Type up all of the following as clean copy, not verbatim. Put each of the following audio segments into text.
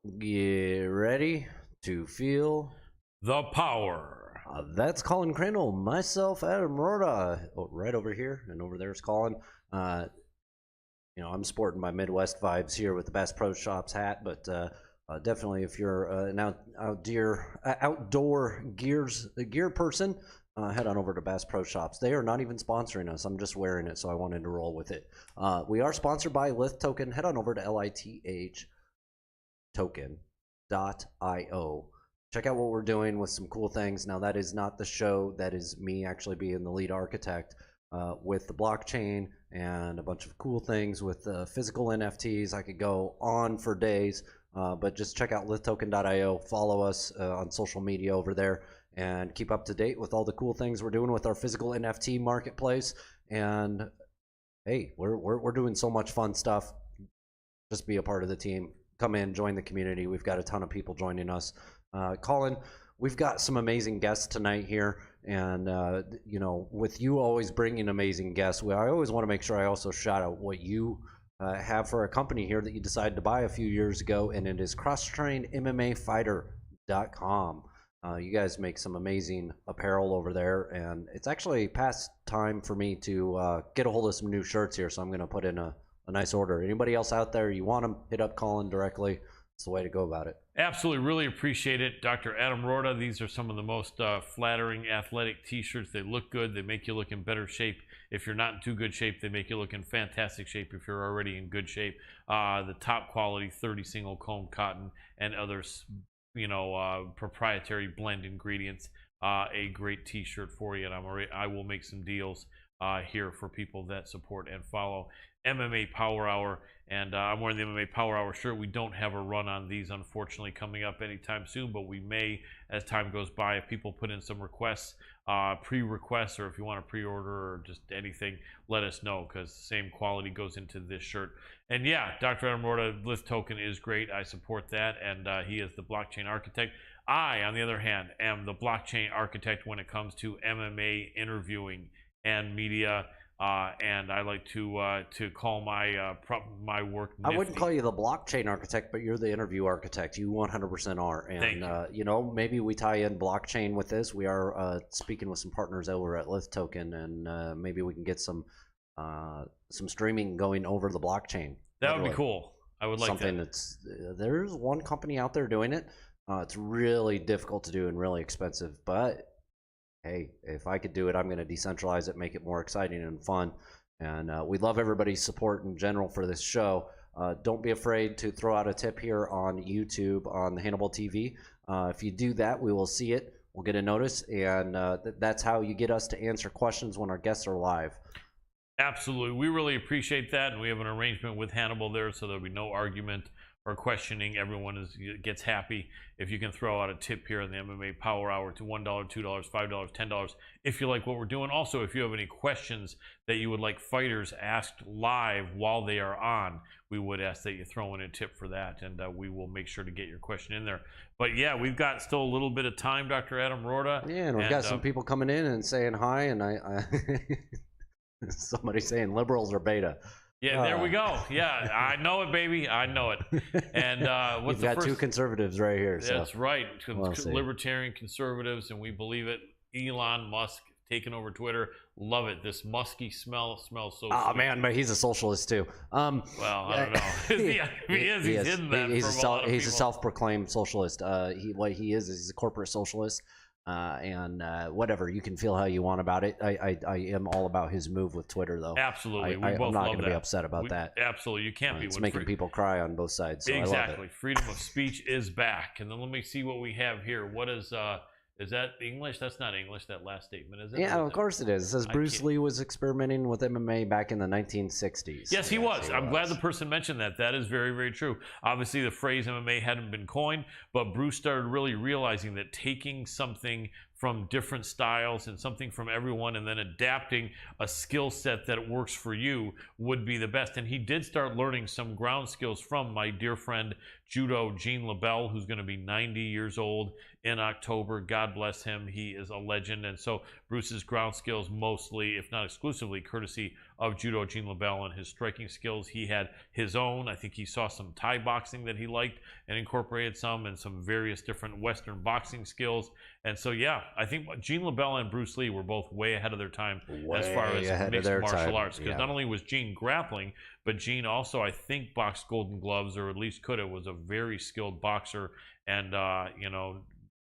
Get ready to feel the power. That's Colin Crandall, myself, Adam Roorda, right over here, and over there's Colin. I'm sporting my Midwest vibes here with the Bass Pro Shops hat, but definitely if you're an outdoor gear person, head on over to Bass Pro Shops. They are not even sponsoring us. I'm just wearing it, so I wanted to roll with it. We are sponsored by Lith Token. Head on over to LITH token.io. Check out what we're doing with some cool things. Now, that is not the show. That is me actually being the lead architect with the blockchain and a bunch of cool things with physical NFTs. I could go on for days, but just check out lithtoken.io. Follow us on social media over there and keep up to date with all the cool things we're doing with our physical NFT marketplace. And hey, we're doing so much fun stuff. Just be a part of the team. Come in, join the community. We've got a ton of people joining us. Colin, we've got some amazing guests tonight here, and with you always bringing amazing guests, I always want to make sure I also shout out what you have for a company here that you decided to buy a few years ago, and it is crosstrainmmafighter.com. You guys make some amazing apparel over there, and it's actually past time for me to get a hold of some new shirts here, so I'm going to put in a nice order. Anybody else out there, you want them, hit up Colin directly. It's the way to go about it. Absolutely. Really appreciate it. Dr. Adam Roorda, these are some of the most flattering athletic t-shirts. They look good. They make you look in better shape. If you're not in too good shape, they make you look in fantastic shape if you're already in good shape. The top quality 30 single comb cotton and others, proprietary blend ingredients. A great t-shirt for you. And I will make some deals here for people that support and follow MMA Power Hour, and I'm wearing the MMA Power Hour shirt. We don't have a run on these, unfortunately, coming up anytime soon, but we may as time goes by. If people put in some requests, pre-requests, or if you want to pre-order or just anything, let us know, because the same quality goes into this shirt. And yeah, Dr. Adam Roorda, Lith Token is great. I support that, and he is the blockchain architect. I, on the other hand, am the blockchain architect when it comes to MMA interviewing and media. And I like to call my my work nifty. I wouldn't call you the blockchain architect, but you're the interview architect. You 100% are. And maybe we tie in blockchain with this. We are speaking with some partners over at Lith Token, and maybe we can get some streaming going over the blockchain. That would be cool. I would like something that. There's one company out there doing it. It's really difficult to do and really expensive, but hey, if I could do it, I'm going to decentralize it, make it more exciting and fun. And we love everybody's support in general for this show. Don't be afraid to throw out a tip here on YouTube on the Hannibal TV. If you do that, we will see it. We'll get a notice, and that's how you get us to answer questions when our guests are live. Absolutely. We really appreciate that, and we have an arrangement with Hannibal there, so there'll be no argument or questioning. Everyone gets happy if you can throw out a tip here in the MMA Power Hour to $1, $2, $5, $10 if you like what we're doing. Also, if you have any questions that you would like fighters asked live while they are on, we would ask that you throw in a tip for that, and we will make sure to get your question in there. But yeah, we've got still a little bit of time, Dr. Adam Roorda. Yeah, and we've got some people coming in and saying hi, and I somebody saying liberals are beta. Yeah, there we go. Yeah, I know it, baby. I know it. And what's the first? Two conservatives right here. That's right. Libertarian conservatives, and we believe it. Elon Musk taking over Twitter. Love it. This musky smell smells so sweet. Man, but he's a socialist too. Well, I don't know. He is. He's hidden that. He's a self-proclaimed socialist. What he is he's a corporate socialist. And whatever, you can feel how you want about it. I am all about his move with Twitter, though. Absolutely. I'm not going to be upset about that. Absolutely. You can't be. It's making people cry on both sides. So exactly. I love it. Freedom of speech is back. And then let me see what we have here. What is that English? That's not English, that last statement, is it? Yeah, of course it is. It says Bruce Lee was experimenting with MMA back in the 1960s. Yes, he was. I'm glad the person mentioned that. That is very, very true. Obviously, the phrase MMA hadn't been coined, but Bruce started really realizing that taking something from different styles and something from everyone and then adapting a skill set that works for you would be the best. And he did start learning some ground skills from my dear friend Judo Gene LaBelle, who's going to be 90 years old in October. God bless him. He is a legend. And so Bruce's ground skills mostly, if not exclusively, courtesy of judo, Jon Liddell, and his striking skills. He had his own. I think he saw some Thai boxing that he liked and incorporated some, and some various different Western boxing skills. And so, yeah, I think Jon Liddell and Bruce Lee were both way ahead of their time as far as mixed martial arts. Because not only was Jon grappling, but Jon also, I think, boxed Golden Gloves, or at least could have, was a very skilled boxer. And, you know,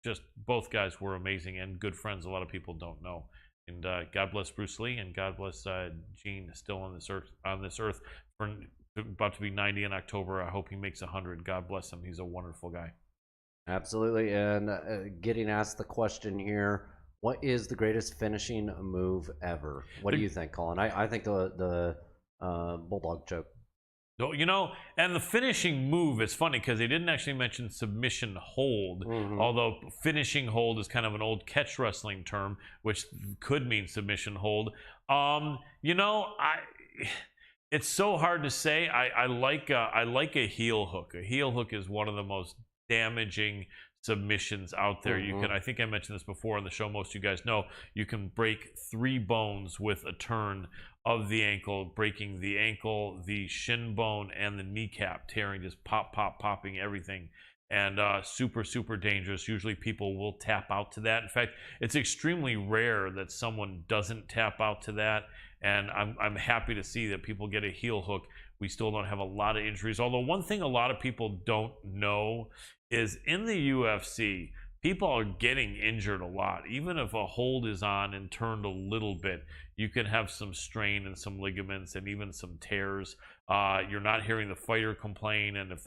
just both guys were amazing and good friends. A lot of people don't know. And God bless Bruce Lee, and God bless Jon, still on this earth, for about to be 90 in October. I hope he makes 100. God bless him. He's a wonderful guy. Absolutely. And getting asked the question here, what is the greatest finishing move ever? What do you think, Colin? I think the bulldog choke. No, you know, and the finishing move is funny because they didn't actually mention submission hold, although finishing hold is kind of an old catch wrestling term, which could mean submission hold. You know, it's so hard to say. I like a heel hook. A heel hook is one of the most damaging submissions out there. You can, I think I mentioned this before on the show, most of you guys know, you can break 3 bones with a turn of the ankle, breaking the ankle, the shin bone, and the kneecap, tearing, just popping everything. And super dangerous. Usually people will tap out to that. In fact, it's extremely rare that someone doesn't tap out to that. And I'm happy to see that people get a heel hook. We still don't have a lot of injuries. Although one thing a lot of people don't know is in the UFC, people are getting injured a lot. Even if a hold is on and turned a little bit, you can have some strain and some ligaments and even some tears. You're not hearing the fighter complain, and if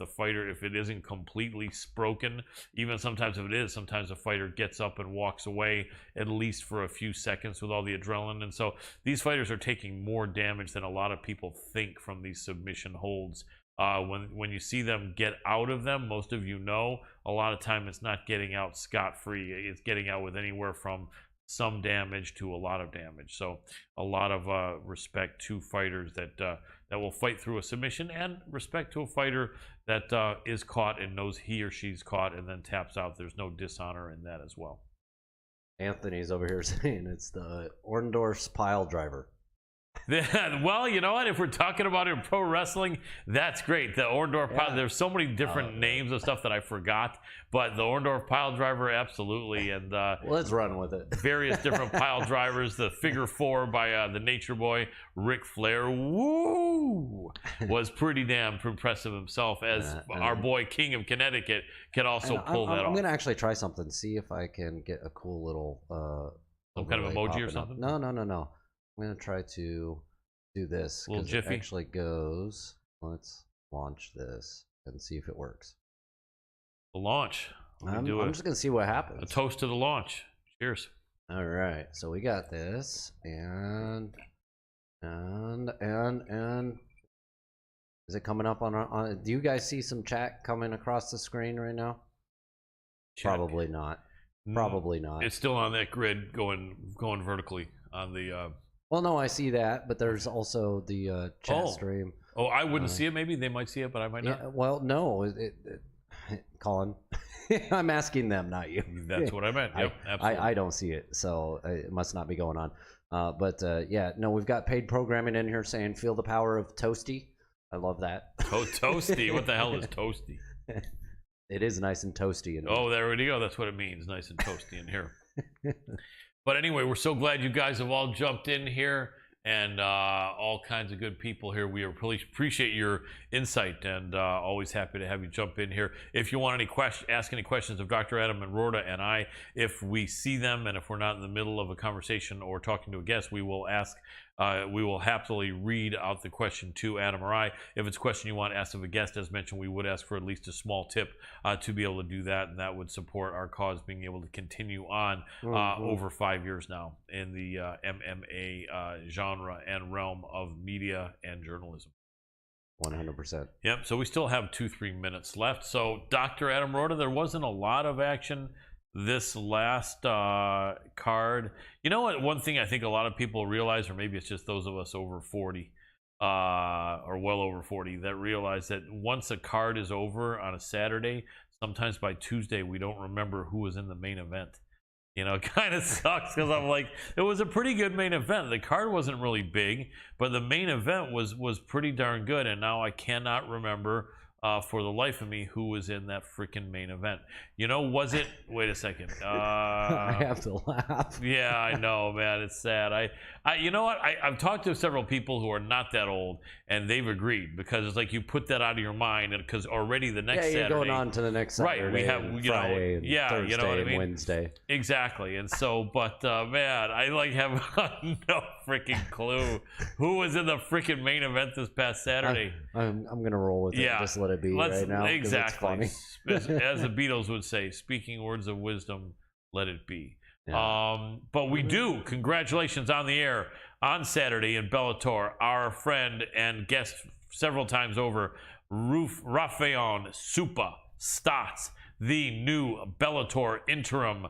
it isn't completely broken, even sometimes if it is, sometimes the fighter gets up and walks away at least for a few seconds with all the adrenaline. And so these fighters are taking more damage than a lot of people think from these submission holds. When you see them get out of them, most of you know, a lot of time it's not getting out scot-free. It's getting out with anywhere from some damage to a lot of damage. So a lot of respect to fighters that will fight through a submission, and respect to a fighter that is caught and knows he or she's caught and then taps out. There's no dishonor in that as well. Anthony's over here saying it's the Orndorff's pile driver. Well, you know what? If we're talking about it in pro wrestling, that's great. The Orndorff pile, there's so many different names of stuff that I forgot, but the Orndorff pile driver, absolutely. And let's run with it. Various different pile drivers. The figure 4 by the Nature Boy, Ric Flair, was pretty damn impressive himself, as our boy King of Connecticut can also pull that off. I'm going to actually try something, see if I can get a cool little some kind of emoji or something. No. I'm going to try to do this because it actually goes. Let's launch this and see if it works. The launch. I'm just going to see what happens. A toast to the launch. Cheers. All right. So we got this, and is it coming up on do you guys see some chat coming across the screen right now? Check. Probably not. Probably not. It's still on that grid going vertically on the Well, no, I see that, but there's also the chat stream. Oh, I wouldn't see it. Maybe they might see it, but I might not. Yeah, well, no, Colin, I'm asking them, not you. That's what I meant. Yep, absolutely. I don't see it, so it must not be going on. But yeah, no, we've got paid programming in here saying "Feel the power of Toasty." I love that. Toasty. What the hell is Toasty? It is nice and toasty. Oh, there we go. That's what it means. Nice and toasty in here. But anyway, we're so glad you guys have all jumped in here, and all kinds of good people here. We really appreciate your insight, and always happy to have you jump in here. If you want ask any questions of Dr. Adam and Roorda and I, if we see them, and if we're not in the middle of a conversation or talking to a guest, we will ask. We will happily read out the question to Adam or I. If it's a question you want asked of a guest, as mentioned, we would ask for at least a small tip to be able to do that, and that would support our cause being able to continue on over 5 years now in the MMA genre and realm of media and journalism. 100%. Yep. So we still have 2-3 minutes left. So Dr. Adam Roorda, there wasn't a lot of action this last card. You know what? One thing I think a lot of people realize, or maybe it's just those of us over 40, or well over 40, that realize that once a card is over on a Saturday, sometimes by Tuesday we don't remember who was in the main event. You know, kind of sucks because I'm like, it was a pretty good main event. The card wasn't really big, but the main event was pretty darn good. And now I cannot remember for the life of me who was in that freaking main event. You know, was it? Wait a second. I have to laugh. Yeah, I know, man. It's sad. You know what? I've talked to several people who are not that old, and they've agreed because it's like you put that out of your mind, and because already the next Saturday, you're going on to the next Saturday, right? We have Friday, and Thursday, you know what I mean? Wednesday, exactly. And so, but man, I like have no freaking clue who was in the freaking main event this past Saturday. I'm gonna roll with it. Yeah, just let it be right now. Exactly. As the Beatles would say, speaking words of wisdom, let it be. Yeah. But we do. Congratulations on the air on Saturday in Bellator. Our friend and guest several times over, Rafael Super Stotts, the new Bellator interim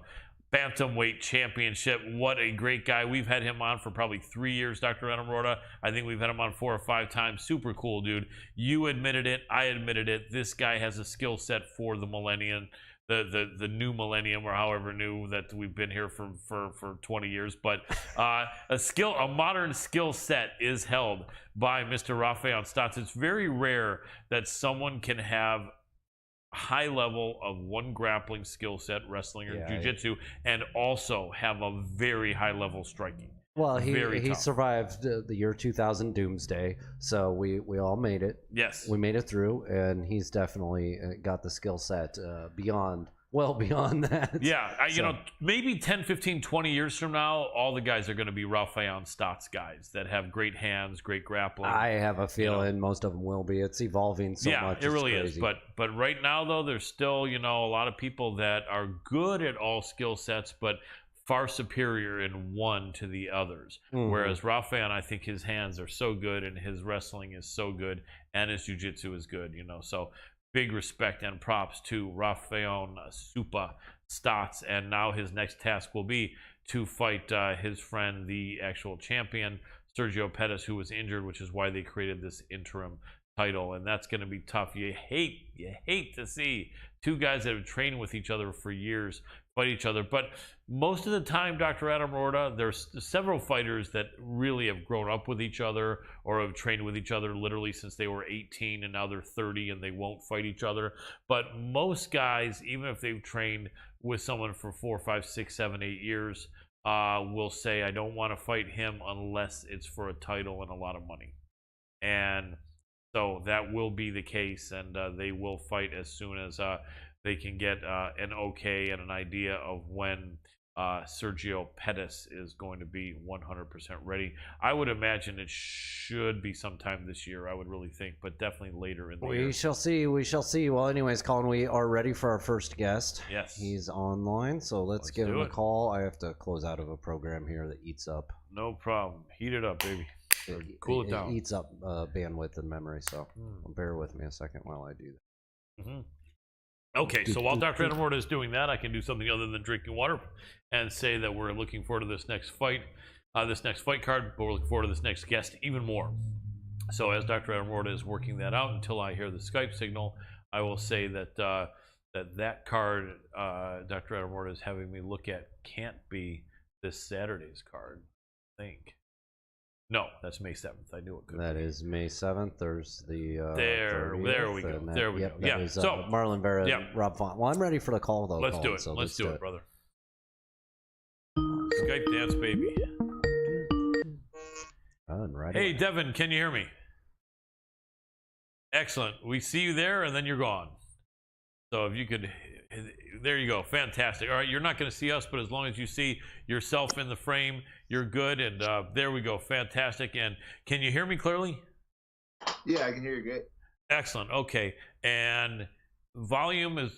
bantamweight championship. What a great guy. We've had him on for probably 3 years, Dr. Adam Roorda. I think we've had him on 4 or 5 times. Super cool, dude. You admitted it. I admitted it. This guy has a skill set for the millennium. The new millennium, or however new that we've been here for 20 years, but a modern skill set is held by Mr. Rafael Stotts. It's very rare that someone can have high level of one grappling skill set, wrestling or jiu-jitsu, and also have a very high level striking. Well, he survived the year 2000 doomsday, so we all made it. Yes. We made it through, and he's definitely got the skill set beyond that. Yeah, you know, maybe 10, 15, 20 years from now, all the guys are going to be Rafael Stotts guys that have great hands, great grappling. I have a feeling most of them will be. It's evolving so much. Yeah, it really is. But right now, though, there's still, you know, a lot of people that are good at all skill sets, but far superior in one to the others. Whereas Rafael, I think his hands are so good and his wrestling is so good and his jiu-jitsu is good, you know. So big respect and props to Rafael Super Stotts. And now his next task will be to fight his friend, the actual champion, Sergio Pettis, who was injured, which is why they created this interim title. And that's going to be tough. You hate to see two guys that have trained with each other for years fight each other. But most of the time, Dr. Adam Roorda, there's several fighters that really have grown up with each other or have trained with each other literally since they were 18 and now they're 30 and they won't fight each other. But most guys, even if they've trained with someone for 4, 5, 6, 7, 8 years, will say, I don't want to fight him unless it's for a title and a lot of money. And so that will be the case, and they will fight as soon as they can get an okay and an idea of when Sergio Pettis is going to be 100% ready. I would imagine it should be sometime this year, I would really think, but definitely later in the year. We shall see. We shall see. Well, anyways, Colin, we are ready for our first guest. Yes. He's online, so let's give him a call. I have to close out of a program here that eats up. No problem. Heat it up, baby. Cool it down. It eats up bandwidth and memory, so bear with me a second while I do that. Okay, so while Dr. Adam Roorda is doing that, I can do something other than drinking water and say that we're looking forward to this next fight card, but we're looking forward to this next guest even more. So as Dr. Adam Roorda is working that out until I hear the Skype signal, I will say that that card Dr. Adam Roorda is having me look at can't be this Saturday's card, I think. No, that's May 7th. I knew it could be. That is May 7th. There's the there we go. There we go. Yeah. Is, Marlon Vera, Rob Font. Well, I'm ready for the call though. Let's do it. So let's do it, brother. Skype dance, baby. Right. Hey, Devin, can you hear me? Excellent. We see you there, and then you're gone. So if you could, there you go. Fantastic. All right, you're not going to see us, but as long as you see yourself in the frame, you're good. And there we go. Fantastic. And can you hear me clearly? Yeah, I can hear you great. Excellent. Okay. And volume is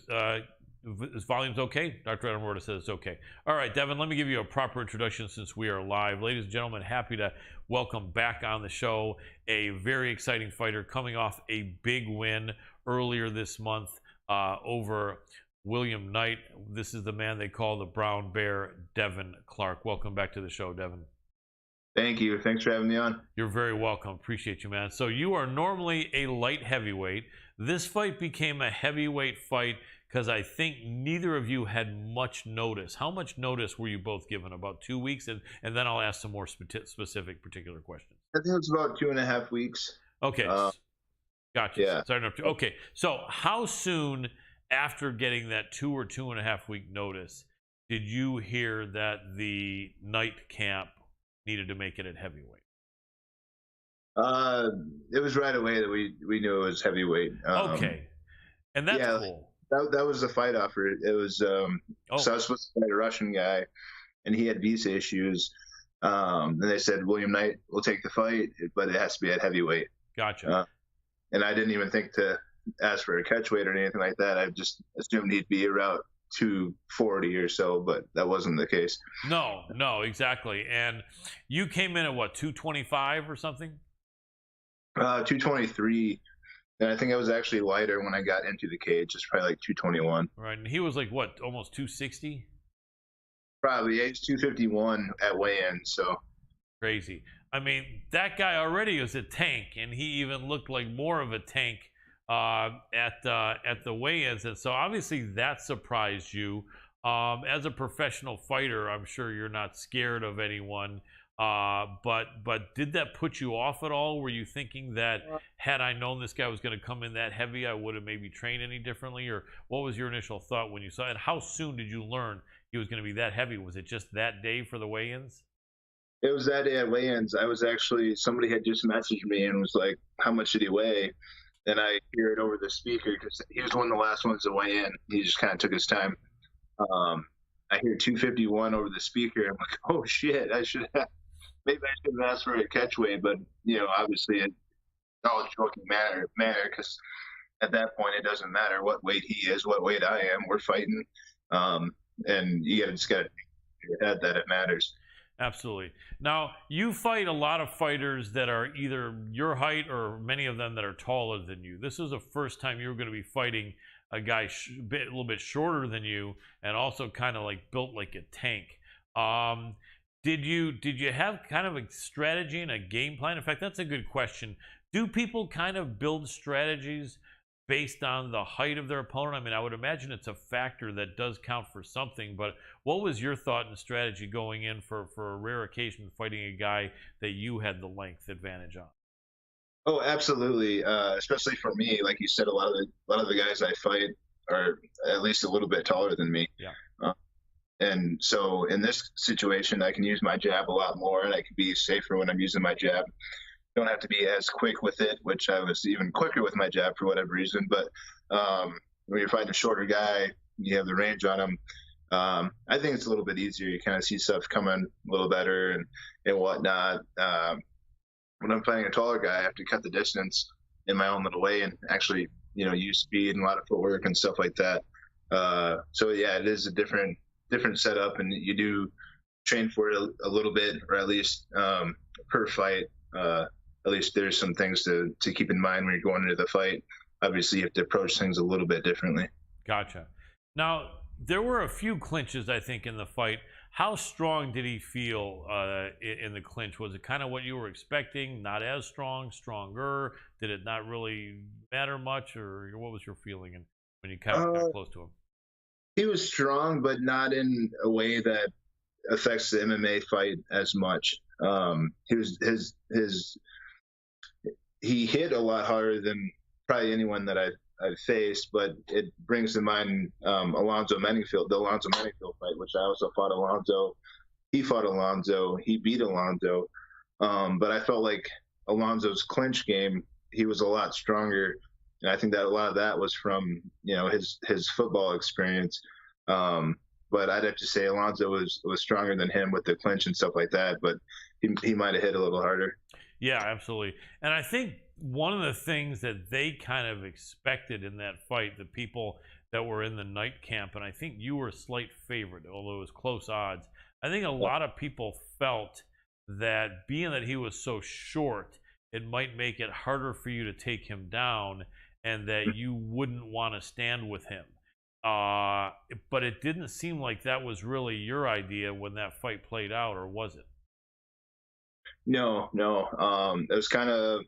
volume's okay? Dr. Adam Roorda says it's okay. All right, Devin, let me give you a proper introduction since we are live. Ladies and gentlemen, happy to welcome back on the show a very exciting fighter coming off a big win earlier this month over William Knight. This is the man they call the Brown Bear, Devin Clark. Welcome back to the show, Devin. Thank you. Thanks for having me on. You're very welcome. Appreciate you, man. So you are normally a light heavyweight. This fight became a heavyweight fight. because I think neither of you had much notice. How much notice were you both given? About 2 weeks? And then I'll ask some more specific, particular questions. I think it was about 2.5 weeks. Okay. Gotcha. Yeah. Sorry to interrupt you. Okay. So how soon after getting that 2 or 2.5 week notice did you hear that the night camp needed to make it at heavyweight? It was right away that we knew it was heavyweight. Okay. And that's yeah, cool. That was the fight offer. It was so I was supposed to fight a Russian guy, and he had visa issues. And they said William Knight will take the fight, but it has to be at heavyweight. Gotcha. And I didn't even think to ask for a catch weight or anything like that. I just assumed he'd be around 240 or so, but that wasn't the case. No, exactly. And you came in at what, 225 or something? 223. And I think I was actually lighter when I got into the cage. It's probably like 221. Right. And he was like, what, almost 260? Probably. He's 251 at weigh-in, so. Crazy. I mean, that guy already is a tank, and he even looked like more of a tank at the weigh-ins. And so obviously that surprised you. As a professional fighter, I'm sure you're not scared of anyone. But did that put you off at all? Were you thinking that had I known this guy was going to come in that heavy, I would have maybe trained any differently? Or what was your initial thought when you saw it? And how soon did you learn he was going to be that heavy? Was it just that day for the weigh-ins? It was that day at weigh-ins. I was actually, somebody had just messaged me and was like, how much did he weigh? And I hear it over the speaker because he was one of the last ones to weigh in. He just kind of took his time. I hear 251 over the speaker. I'm like, oh shit, maybe I should have asked for a catch weight, but obviously in all joking manner, because at that point it doesn't matter what weight he is, what weight I am. We're fighting, and you just got to think in your head that it matters. Absolutely. Now, you fight a lot of fighters that are either your height or many of them that are taller than you. This is the first time you were going to be fighting a guy a little bit shorter than you and also kind of like built like a tank. Did you have kind of a strategy and a game plan? In fact, that's a good question. Do people kind of build strategies based on the height of their opponent? I mean, I would imagine it's a factor that does count for something, but what was your thought and strategy going in for a rare occasion fighting a guy that you had the length advantage on? Oh, absolutely. Especially for me, like you said, a lot of the guys I fight are at least a little bit taller than me. Yeah. And so in this situation, I can use my jab a lot more, and I can be safer when I'm using my jab. Don't have to be as quick with it, which I was even quicker with my jab for whatever reason. But when you're fighting a shorter guy, you have the range on him. I think it's a little bit easier. You kind of see stuff coming a little better and whatnot. When I'm fighting a taller guy, I have to cut the distance in my own little way and actually, use speed and a lot of footwork and stuff like that. So yeah, it is a different setup, and you do train for it a little bit, or at least per fight. At least there's some things to keep in mind when you're going into the fight. Obviously, you have to approach things a little bit differently. Gotcha. Now, there were a few clinches, I think, in the fight. How strong did he feel in the clinch? Was it kind of what you were expecting? Not as strong, stronger? Did it not really matter much, or what was your feeling when you kind of got close to him? He was strong, but not in a way that affects the MMA fight as much. He hit a lot harder than probably anyone that I've faced, but it brings to mind the Alonzo Menifield fight, which I also fought Alonzo. He fought Alonzo. He beat Alonzo. But I felt like Alonzo's clinch game, he was a lot stronger. And I think that a lot of that was from, his football experience. But I'd have to say Alonzo was stronger than him with the clinch and stuff like that. But he might have hit a little harder. Yeah, absolutely. And I think one of the things that they kind of expected in that fight, the people that were in the night camp, and I think you were a slight favorite, although it was close odds. I think a lot of people felt that being that he was so short, it might make it harder for you to take him down and that you wouldn't want to stand with him. But it didn't seem like that was really your idea when that fight played out, or was it? No. It was kind of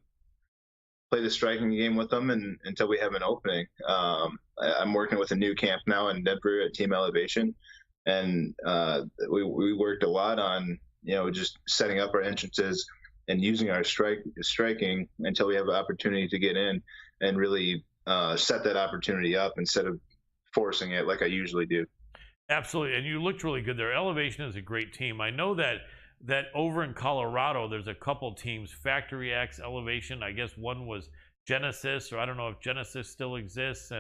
play the striking game with them until we have an opening. I'm working with a new camp now in Denver at Team Elevation, and we worked a lot on just setting up our entrances and using our striking until we have an opportunity to get in and really set that opportunity up instead of forcing it like I usually do. Absolutely, and you looked really good there. Elevation is a great team. I know that over in Colorado, there's a couple teams, Factory X, Elevation. I guess one was Genesis, or I don't know if Genesis still exists.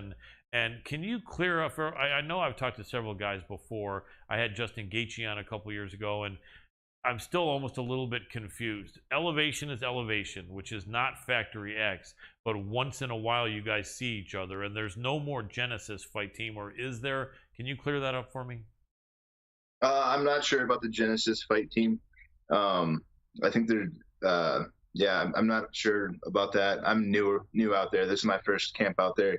And can you clear up? I know I've talked to several guys before. I had Justin Gaethje on a couple years ago, and I'm still almost a little bit confused. Elevation is Elevation, which is not Factory X, but once in a while you guys see each other, and there's no more Genesis fight team, or is there? Can you clear that up for me? I'm not sure about the Genesis fight team. I think they're, yeah, I'm not sure about that. I'm new out there. This is my first camp out there,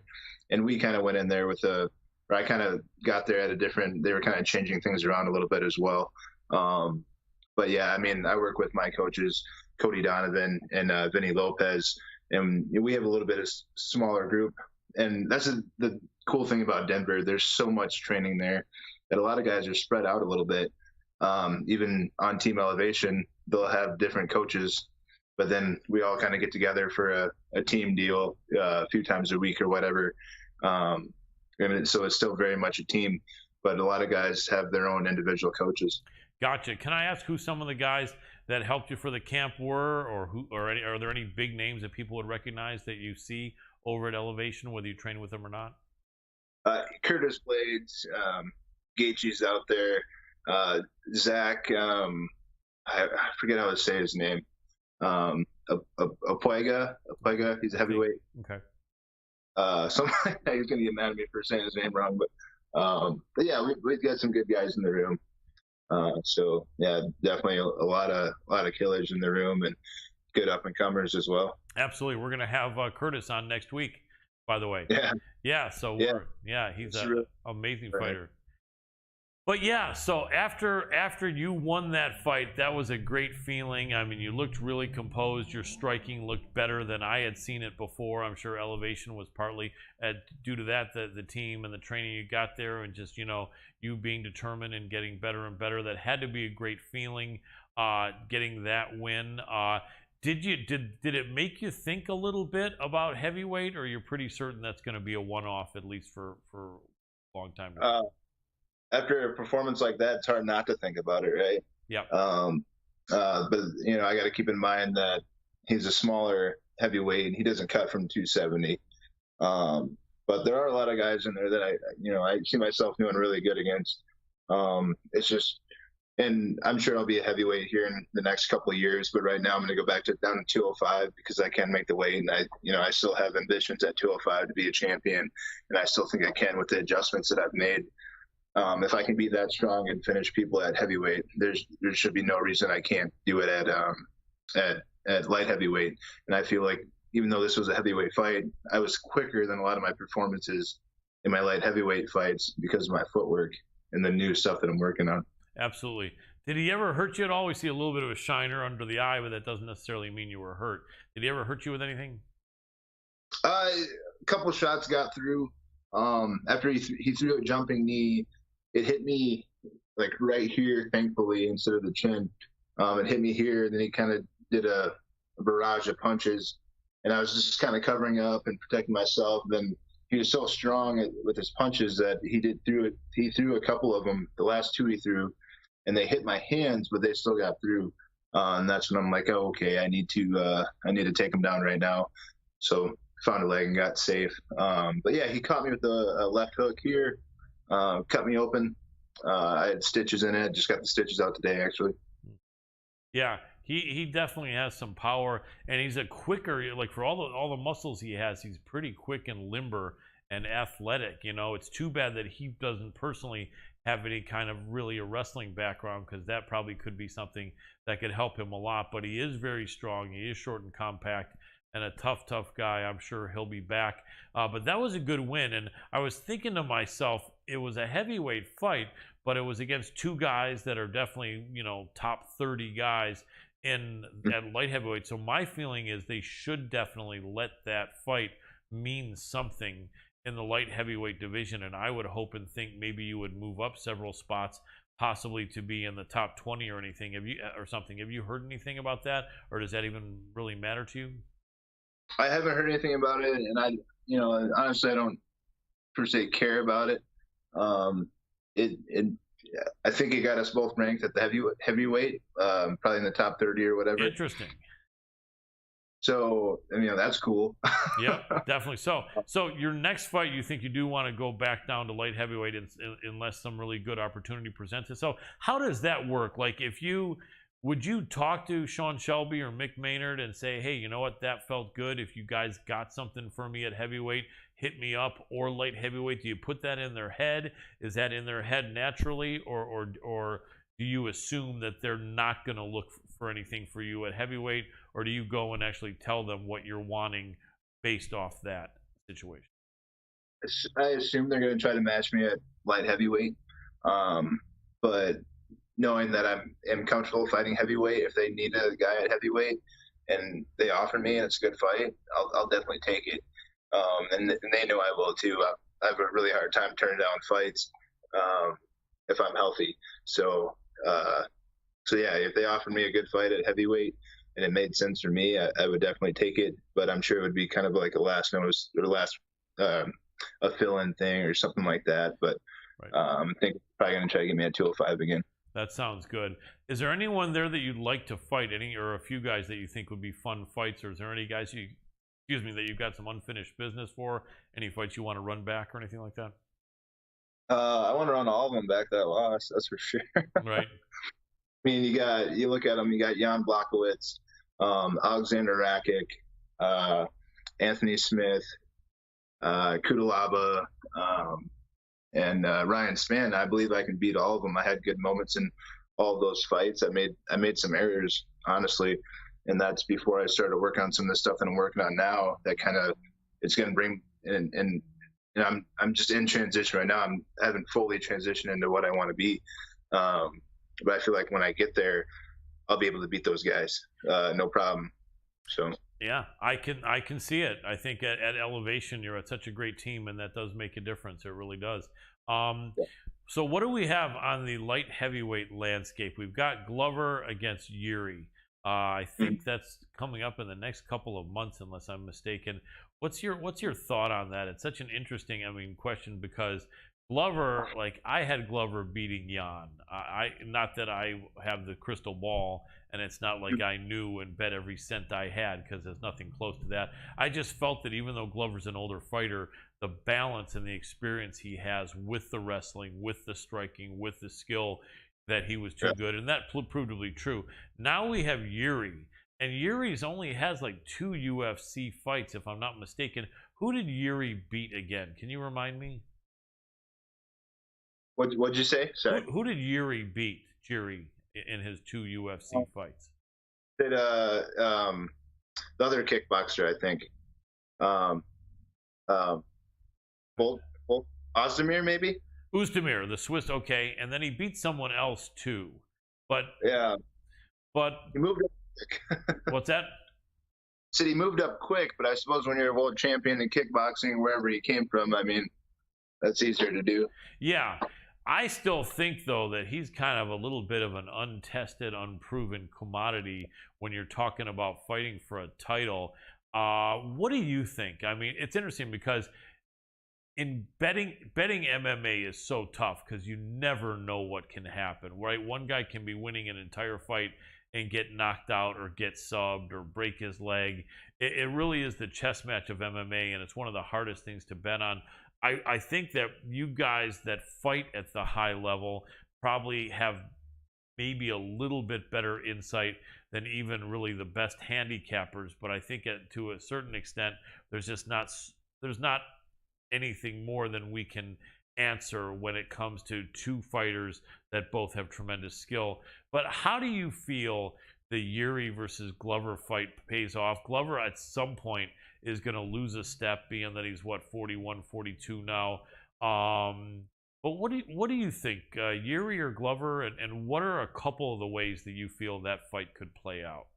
and we kind of went in there with or I kind of got there at a different. They were kind of changing things around a little bit as well. But yeah, I mean, I work with my coaches, Cody Donovan and Vinny Lopez, and we have a little bit of smaller group. And that's the cool thing about Denver. There's so much training there that a lot of guys are spread out a little bit. Even on Team Elevation, they'll have different coaches, but then we all kind of get together for a team deal a few times a week or whatever. And so it's still very much a team, but a lot of guys have their own individual coaches. Gotcha. Can I ask who some of the guys that helped you for the camp were, or are there any big names that people would recognize that you see over at Elevation, whether you train with them or not? Curtis Blades, Gaethje's out there. Zach, I forget how to say his name. Apuega, he's a heavyweight. Okay. So he's gonna get mad at me for saying his name wrong, but yeah, we've got some good guys in the room. So yeah, definitely a lot of killers in the room and good up and comers as well. Absolutely, we're gonna have Curtis on next week, by the way. Yeah. So he's an amazing fighter. But yeah, so after you won that fight, that was a great feeling. I mean, you looked really composed. Your striking looked better than I had seen it before. I'm sure Elevation was partly due to that, the team and the training you got there, and just you being determined and getting better and better. That had to be a great feeling, getting that win. Did it make you think a little bit about heavyweight, or you're pretty certain that's going to be a one-off, at least for a long time? After a performance like that, it's hard not to think about it, right? Yeah. But I got to keep in mind that he's a smaller heavyweight and he doesn't cut from 270. But there are a lot of guys in there that I see myself doing really good against. It's just, and I'm sure I'll be a heavyweight here in the next couple of years. But right now I'm going to go back down to 205 because I can make the weight, and I still have ambitions at 205 to be a champion, and I still think I can with the adjustments that I've made. If I can be that strong and finish people at heavyweight, there should be no reason I can't do it at light heavyweight. And I feel like even though this was a heavyweight fight, I was quicker than a lot of my performances in my light heavyweight fights because of my footwork and the new stuff that I'm working on. Absolutely. Did he ever hurt you at all? We see a little bit of a shiner under the eye, but that doesn't necessarily mean you were hurt. Did he ever hurt you with anything? A couple shots got through. After he threw a jumping knee, it hit me like right here, thankfully, instead of the chin. It hit me here, then he kind of did a barrage of punches, and I was just kind of covering up and protecting myself. Then he was so strong with his punches that he threw a couple of them, the last two he threw, and they hit my hands, but they still got through. And that's when I'm like, oh, okay, I need to take him down right now. So found a leg and got safe. But yeah, he caught me with a left hook here. Cut me open. I had stitches in it. Just got the stitches out today, actually. Yeah, he definitely has some power, and he's a quicker. Like for all the muscles he has, he's pretty quick and limber and athletic. It's too bad that he doesn't personally have any kind of really a wrestling background, because that probably could be something that could help him a lot. But he is very strong. He is short and compact, and a tough guy. I'm sure he'll be back. But that was a good win. And I was thinking to myself, it was a heavyweight fight, but it was against two guys that are definitely, top 30 guys in that light heavyweight. So my feeling is they should definitely let that fight mean something in the light heavyweight division, and I would hope and think maybe you would move up several spots, possibly to be in the top 20 or anything. Have you heard anything about that, or does that even really matter to you? I haven't heard anything about it, and honestly, I don't per se care about it. I think it got us both ranked at the heavyweight, probably in the top 30 or whatever. Interesting. So, that's cool. Yeah, definitely. So your next fight, you think you do want to go back down to light heavyweight unless some really good opportunity presents it. So how does that work? Like, would you talk to Sean Shelby or Mick Maynard and say, hey, you know what, that felt good. If you guys got something for me at heavyweight, hit me up, or light heavyweight? Do you put that in their head? Is that in their head naturally, or do you assume that they're not going to look for anything for you at heavyweight, or do you go and actually tell them what you're wanting based off that situation? I assume they're going to try to match me at light heavyweight, but knowing that I'm comfortable fighting heavyweight, if they need a guy at heavyweight and they offer me and it's a good fight, I'll definitely take it. And they know I will too. I have a really hard time turning down fights if I'm healthy. So yeah, if they offered me a good fight at heavyweight and it made sense for me, I would definitely take it. But I'm sure it would be kind of like a last notice or a fill-in thing or something like that. But right. I think probably going to try to get me at 205 again. That sounds good. Is there anyone there that you'd like to fight? Or a few guys that you think would be fun fights? Or is there any guys that you've got some unfinished business for? Any fights you want to run back or anything like that? I want to run all of them back that I lost. That's for sure. Right. I mean, you look at them. You got Jan Blachowicz, Alexander Rakic, Anthony Smith, Kudalaba, and Ryan Spann. I believe I can beat all of them. I had good moments in all of those fights. I made some errors, honestly, and that's before I started working on some of the stuff that I'm working on now. That kind of it's going to bring and I'm just in transition right now. I haven't fully transitioned into what I want to be, but I feel like when I get there, I'll be able to beat those guys, no problem. So yeah, I can see it. I think at elevation, you're at such a great team, and that does make a difference. It really does. So what do we have on the light heavyweight landscape? We've got Glover against Yuri. I think that's coming up in the next couple of months, unless I'm mistaken. What's your thought on that? It's such an interesting, question, because Glover, I had Glover beating Jan. Not that I have the crystal ball, and it's not like I knew and bet every cent I had, because there's nothing close to that. I just felt that even though Glover's an older fighter, the balance and the experience he has with the wrestling, with the striking, with the skill, that he was too good, and that proved to be true. Now we have Yuri, and Yuri's only has 2 UFC fights, if I'm not mistaken. Who did Yuri beat again? Can you remind me? What'd you say? Sorry. Who did Yuri beat? Yuri in his 2 UFC fights. Did the other kickboxer, I think. Ozdemir, maybe. Ozdemir, the Swiss. Okay, and then he beat someone else too. But yeah, he moved up quick. What's that? Said he moved up quick, but I suppose when you're a world champion in kickboxing, wherever he came from, that's easier to do. Yeah. I still think, though, that he's kind of a little bit of an untested, unproven commodity when you're talking about fighting for a title. What do you think? It's interesting because in betting MMA is so tough because you never know what can happen, right? One guy can be winning an entire fight and get knocked out or get subbed or break his leg. It really is the chess match of MMA, and it's one of the hardest things to bet on. I think that you guys that fight at the high level probably have maybe a little bit better insight than even really the best handicappers. But I think to a certain extent, there's not anything more than we can answer when it comes to 2 fighters that both have tremendous skill. But how do you feel the Yuri versus Glover fight pays off? Glover at some point is going to lose a step, being that he's 41, 42 now. But what do you think, Yuri or Glover, and what are a couple of the ways that you feel that fight could play out?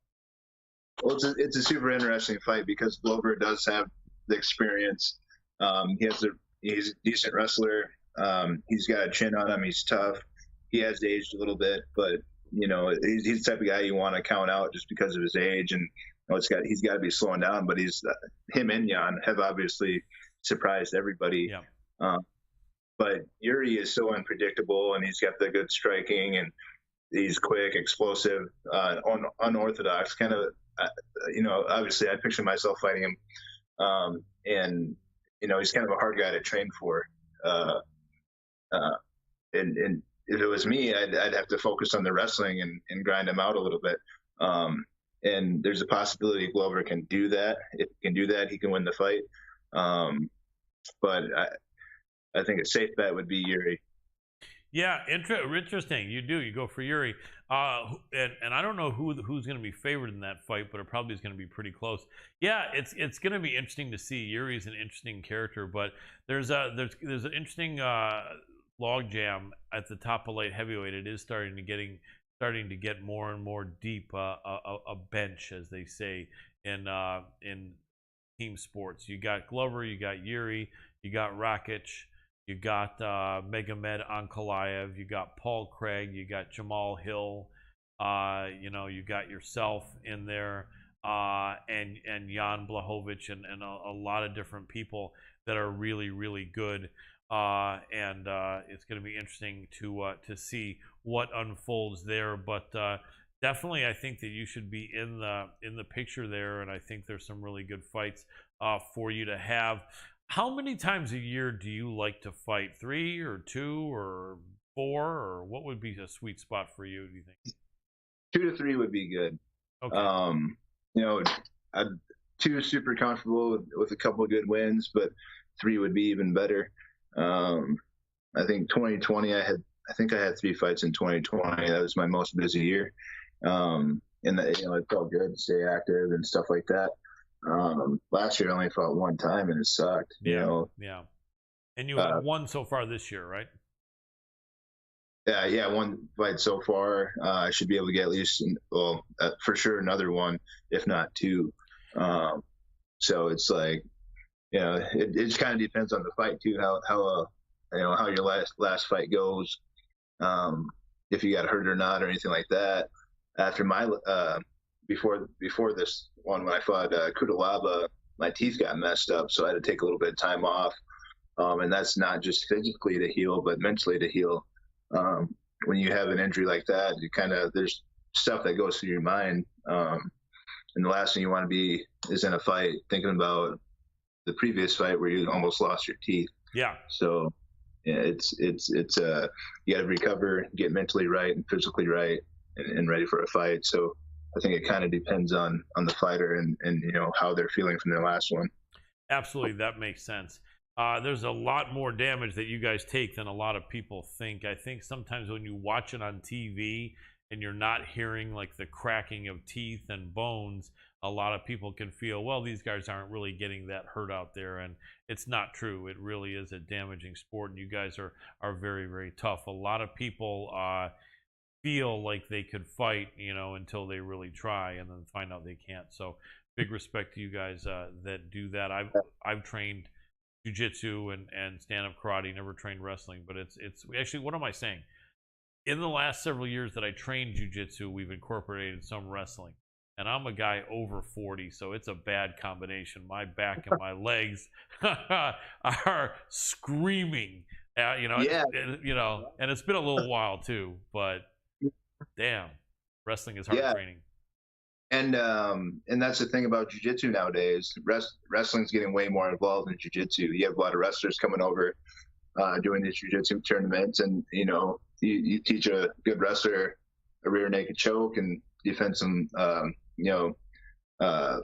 Well, it's a super interesting fight because Glover does have the experience. He's a decent wrestler. He's got a chin on him. He's tough. He has aged a little bit, but he's the type of guy you want to count out just because of his age, and he's got to be slowing down. But him and Jan have obviously surprised everybody. Yeah. But Yuri is so unpredictable, and he's got the good striking, and he's quick, explosive, unorthodox. Kind of, obviously, I picture myself fighting him, and he's kind of a hard guy to train for. And if it was me, I'd have to focus on the wrestling and grind him out a little bit. And there's a possibility Glover can do that. If he can do that, he can win the fight. But I think a safe bet would be Yuri. Yeah, interesting. You go for Yuri, and I don't know who's going to be favored in that fight, but it probably is going to be pretty close. Yeah, it's going to be interesting to see. Yuri is an interesting character, but there's an interesting logjam at the top of light heavyweight. It is starting to get more and more deep, a bench, as they say in team sports. You got Glover, you got Yuri, you got Rakic. You got Magomed Ankalaev, you got Paul Craig, you got Jamal Hill, you got yourself in there, and Jan Blachowicz, and a lot of different people that are really, really good. And it's going to be interesting to see what unfolds there. But definitely, I think that you should be in the picture there, and I think there's some really good fights for you to have. How many times a year do you like to fight? 3 or 2 or 4, or what would be a sweet spot for you, do you think? 2 to 3 would be good. Okay. 2 super comfortable with a couple of good wins, but 3 would be even better. I think 2020, I think I had 3 fights in 2020. That was my most busy year. And it felt good to stay active and stuff like that. Last year I only fought 1 time and it sucked. Yeah. And you had 1 so far this year, right? Yeah, 1 fight so far. I should be able to get at least, for sure another 1, if not 2. So it's like, it just kind of depends on the fight too, how your last fight goes, if you got hurt or not or anything like that. After my before this one, when I fought Kudalaba, my teeth got messed up, so I had to take a little bit of time off. And that's not just physically to heal, but mentally to heal. When you have an injury like that, there's stuff that goes through your mind. And the last thing you want to be is in a fight thinking about the previous fight where you almost lost your teeth. Yeah. So it's you got to recover, get mentally right and physically right, and ready for a fight. So I think it kind of depends on the fighter and how they're feeling from their last one. Absolutely, that makes sense. There's a lot more damage that you guys take than a lot of people think. I think sometimes when you watch it on TV and you're not hearing like the cracking of teeth and bones, a lot of people can feel, well, these guys aren't really getting that hurt out there, and it's not true. It really is a damaging sport, and you guys are very, very tough. A lot of people feel like they could fight, until they really try, and then find out they can't. So big respect to you guys that do that. I've trained jiu-jitsu and stand-up karate, never trained wrestling, but it's actually, what am I saying? In the last several years that I trained jiu-jitsu, we've incorporated some wrestling. And I'm a guy over 40, so it's a bad combination. My back and my legs are screaming, Yeah. And it's been a little while too, but damn, wrestling is hard training. And that's the thing about jiu-jitsu nowadays. Wrestling's getting way more involved in jiu-jitsu. You have a lot of wrestlers coming over doing these jiu-jitsu tournaments, and you teach a good wrestler a rear naked choke and defend some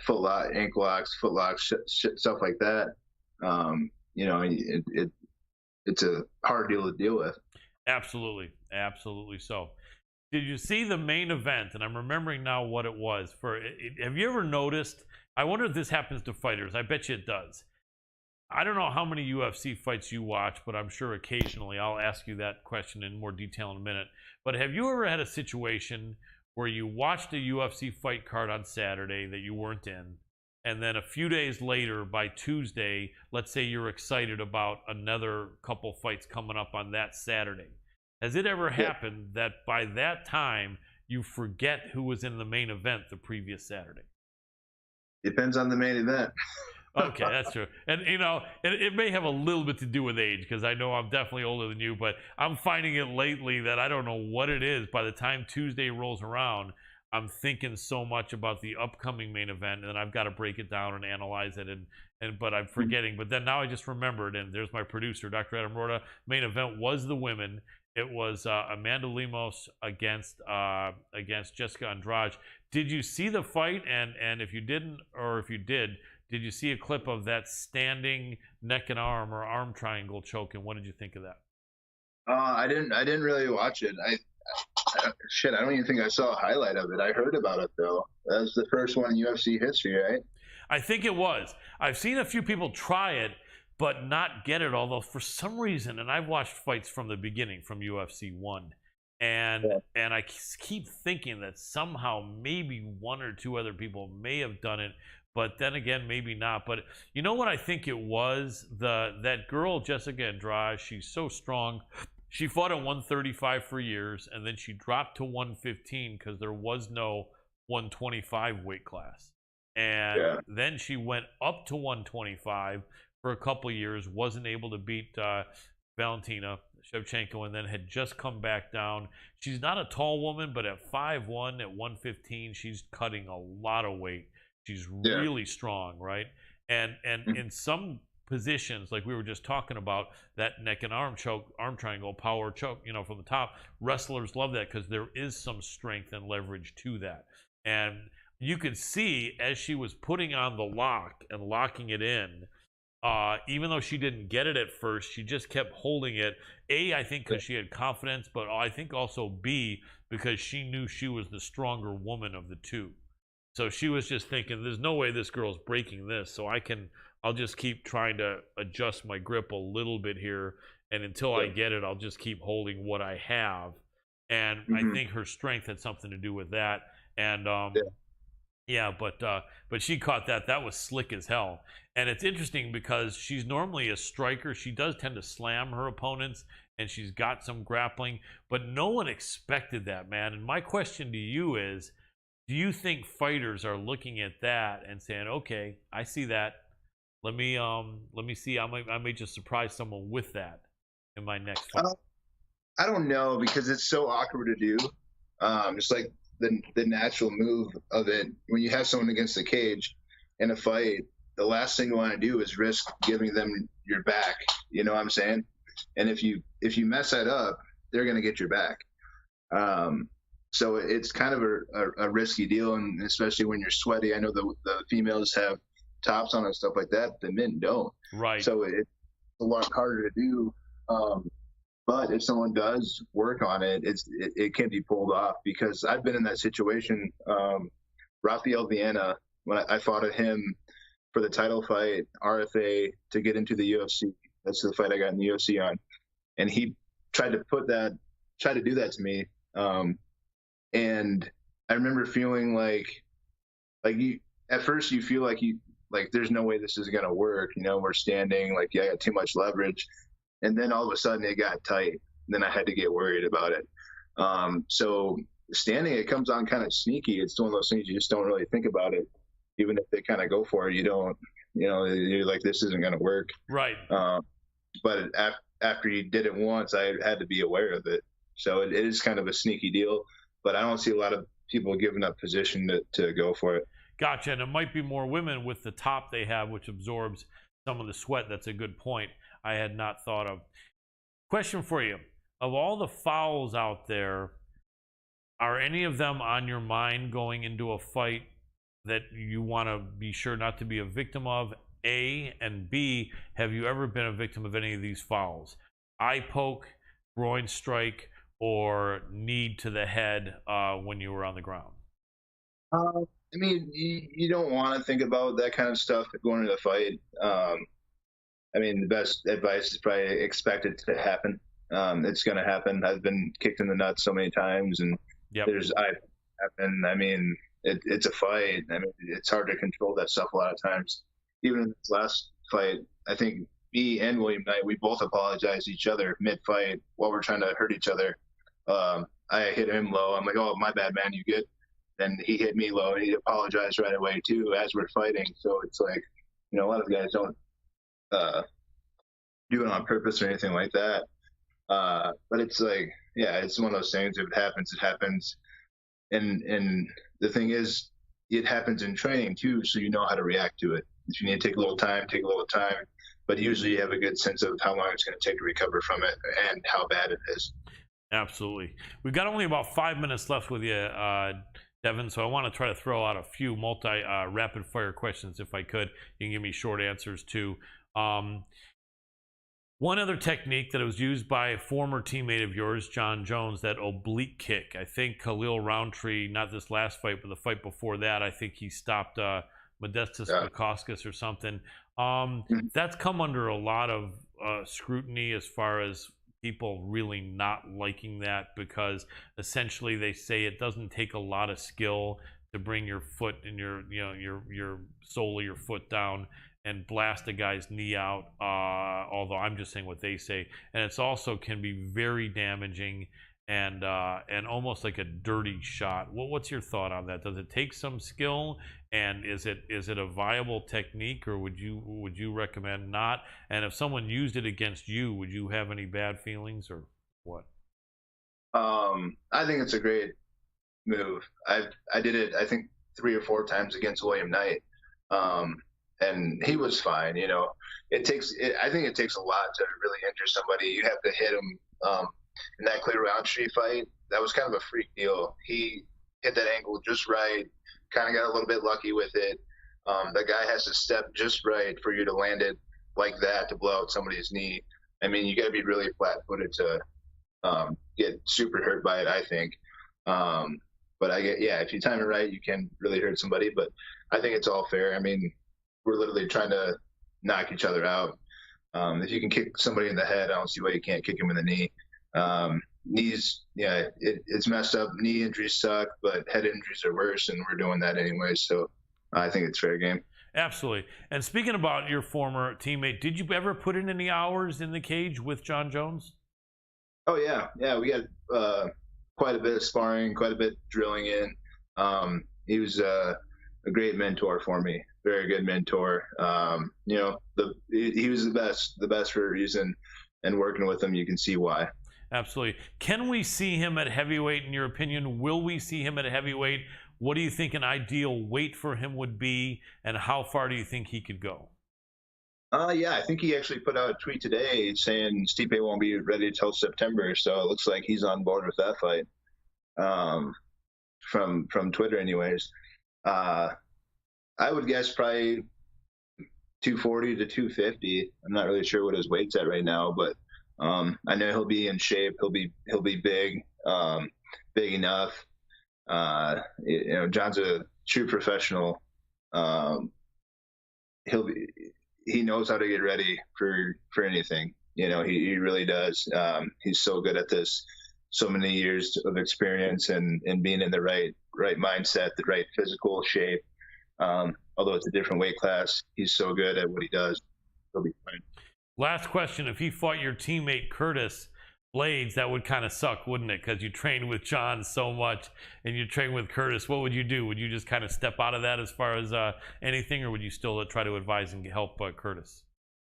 foot lock, ankle locks, foot locks, stuff like that. It's a hard deal to deal with. Absolutely so. Did you see the main event? And I'm remembering now what it was. Have you ever noticed? I wonder if this happens to fighters. I bet you it does. I don't know how many UFC fights you watch, but I'm sure occasionally. I'll ask you that question in more detail in a minute. But have you ever had a situation where you watched a UFC fight card on Saturday that you weren't in, and then a few days later, by Tuesday, let's say you're excited about another couple fights coming up on that Saturday. Has it ever happened that by that time you forget who was in the main event the previous Saturday? Depends on the main event. Okay, that's true. And, you know, it may have a little bit to do with age, because I know I'm definitely older than you, but I'm finding it lately that I don't know what it is. By the time Tuesday rolls around, I'm thinking so much about the upcoming main event, and then I've got to break it down and analyze it, but I'm forgetting. But then now I just remembered, and there's my producer, Dr. Adam Roorda. Main event was the women. It was Amanda Lemos against Jessica Andrade. Did you see the fight? And if you didn't, or if you did you see a clip of that standing neck and arm or arm triangle choke? And what did you think of that? I didn't really watch it. I don't even think I saw a highlight of it. I heard about it though. That was the first one in UFC history, right? I think it was. I've seen a few people try it, but not get it. Although for some reason, and I've watched fights from the beginning, from UFC 1, and I keep thinking that somehow maybe one or two other people may have done it, but then again, maybe not. But you know what I think it was? That girl, Jessica Andrade, she's so strong. She fought at 135 for years, and then she dropped to 115 because there was no 125 weight class. And then she went up to 125 for a couple years, wasn't able to beat Valentina Shevchenko, and then had just come back down. She's not a tall woman, but at 5'1", at 115, she's cutting a lot of weight. She's really strong, right? And in some positions, like we were just talking about, that neck and arm choke, arm triangle, power choke, you know, from the top, wrestlers love that because there is some strength and leverage to that. And you could see as she was putting on the lock and locking it in, even though she didn't get it at first, she just kept holding it. A, I think because she had confidence, but I think also B, because she knew she was the stronger woman of the two. So she was just thinking, there's no way this girl's breaking this, so I'll just keep trying to adjust my grip a little bit here, and until I get it, I'll just keep holding what I have. And I think her strength had something to do with that. And but she caught that. That was slick as hell. And it's interesting because she's normally a striker. She does tend to slam her opponents, and she's got some grappling, but no one expected that, man. And my question to you is, do you think fighters are looking at that and saying, okay, I see that. Let me see. I may just surprise someone with that in my next fight. I don't know, because it's so awkward to do. It's like the natural move of it. When you have someone against the cage in a fight, the last thing you want to do is risk giving them your back. You know what I'm saying? And if you mess that up, they're going to get your back. So it's kind of a risky deal, and especially when you're sweaty. I know the females have tops on and stuff like that. The men don't. Right. So it's a lot harder to do. But if someone does work on it, it can be pulled off, because I've been in that situation. Rafael Viana, when I fought at him for the title fight, RFA, to get into the UFC. That's the fight I got in the UFC on. And he tried to do that to me. And I remember feeling like you, at first you feel like there's no way this is going to work. You know, we're standing, I got too much leverage. And then all of a sudden it got tight. Then I had to get worried about it. So standing, it comes on kind of sneaky. It's one of those things you just don't really think about it. Even if they kind of go for it, you don't, you're like, this isn't going to work. Right. But after you did it once, I had to be aware of it. So it is kind of a sneaky deal, but I don't see a lot of people giving up position to go for it. Gotcha. And it might be more women with the top they have, which absorbs some of the sweat. That's a good point I had not thought of. Question for you. Of all the fouls out there, are any of them on your mind going into a fight that you want to be sure not to be a victim of? A, and B, have you ever been a victim of any of these fouls? Eye poke, groin strike, or knee to the head when you were on the ground? I mean, you don't want to think about that kind of stuff going into the fight. I mean, the best advice is probably expect it to happen. It's going to happen. I've been kicked in the nuts so many times, and there's eye happen. I mean, it's a fight. I mean, it's hard to control that stuff a lot of times. Even in this last fight, I think me and William Knight, we both apologized to each other mid-fight while we're trying to hurt each other. I hit him low. I'm like, oh, my bad, man, you good? Then he hit me low, and he apologized right away, too, as we're fighting. So it's like, a lot of guys don't do it on purpose or anything like that. But it's like, yeah, it's one of those things. If it happens, it happens. And the thing is, it happens in training, too, so you know how to react to it. If you need to take a little time, take a little time. But usually you have a good sense of how long it's going to take to recover from it and how bad it is. Absolutely. We've got only about 5 minutes left with you, Devin, so I want to try to throw out a few rapid fire questions if I could. You can give me short answers too. One other technique that was used by a former teammate of yours, Jon Jones, that oblique kick. I think Khalil Roundtree, not this last fight, but the fight before that, I think he stopped Modestus Bukauskas or something. That's come under a lot of scrutiny as far as people really not liking that, because essentially they say it doesn't take a lot of skill to bring your foot and your sole of your foot down and blast a guy's knee out, although I'm just saying what they say. And it's also can be very damaging and almost like a dirty shot. What's your thought on that? Does it take some skill, and is it a viable technique, or would you recommend not? And if someone used it against you, would you have any bad feelings or what? I think it's a great move. I did it, I think, 3 or 4 times against William Knight, and he was fine. I think it takes a lot to really injure somebody. You have to hit him. In that Clay Roundtree fight, that was kind of a freak deal. He hit that angle just right, kind of got a little bit lucky with it. The guy has to step just right for you to land it like that to blow out somebody's knee. I mean, you got to be really flat-footed to get super hurt by it, I think. But if you time it right, you can really hurt somebody. But I think it's all fair. I mean, we're literally trying to knock each other out. If you can kick somebody in the head, I don't see why you can't kick him in the knee. Knees, it's messed up. Knee injuries suck, but head injuries are worse, and we're doing that anyway. So I think it's fair game. Absolutely. And speaking about your former teammate, did you ever put in any hours in the cage with Jon Jones? Oh yeah. We got quite a bit of sparring, quite a bit drilling in. He was a great mentor for me. Very good mentor. He was the best for a reason. And working with him, you can see why. Absolutely. Can we see him at heavyweight, in your opinion? Will we see him at heavyweight? What do you think an ideal weight for him would be, and how far do you think he could go? I think he actually put out a tweet today saying Stipe won't be ready till September, so it looks like he's on board with that fight. From Twitter, anyways. I would guess probably 240 to 250. I'm not really sure what his weight's at right now, but I know he'll be in shape. He'll be big, big enough. Jon's a true professional. He knows how to get ready for anything. He really does. He's so good at this. So many years of experience and being in the right mindset, the right physical shape. Although it's a different weight class, he's so good at what he does. He'll be fine. Last question. If he fought your teammate Curtis Blades, that would kind of suck, wouldn't it? Because you trained with Jon so much and you train with Curtis. What would you do? Would you just kind of step out of that as far as anything, or would you still try to advise and help Curtis?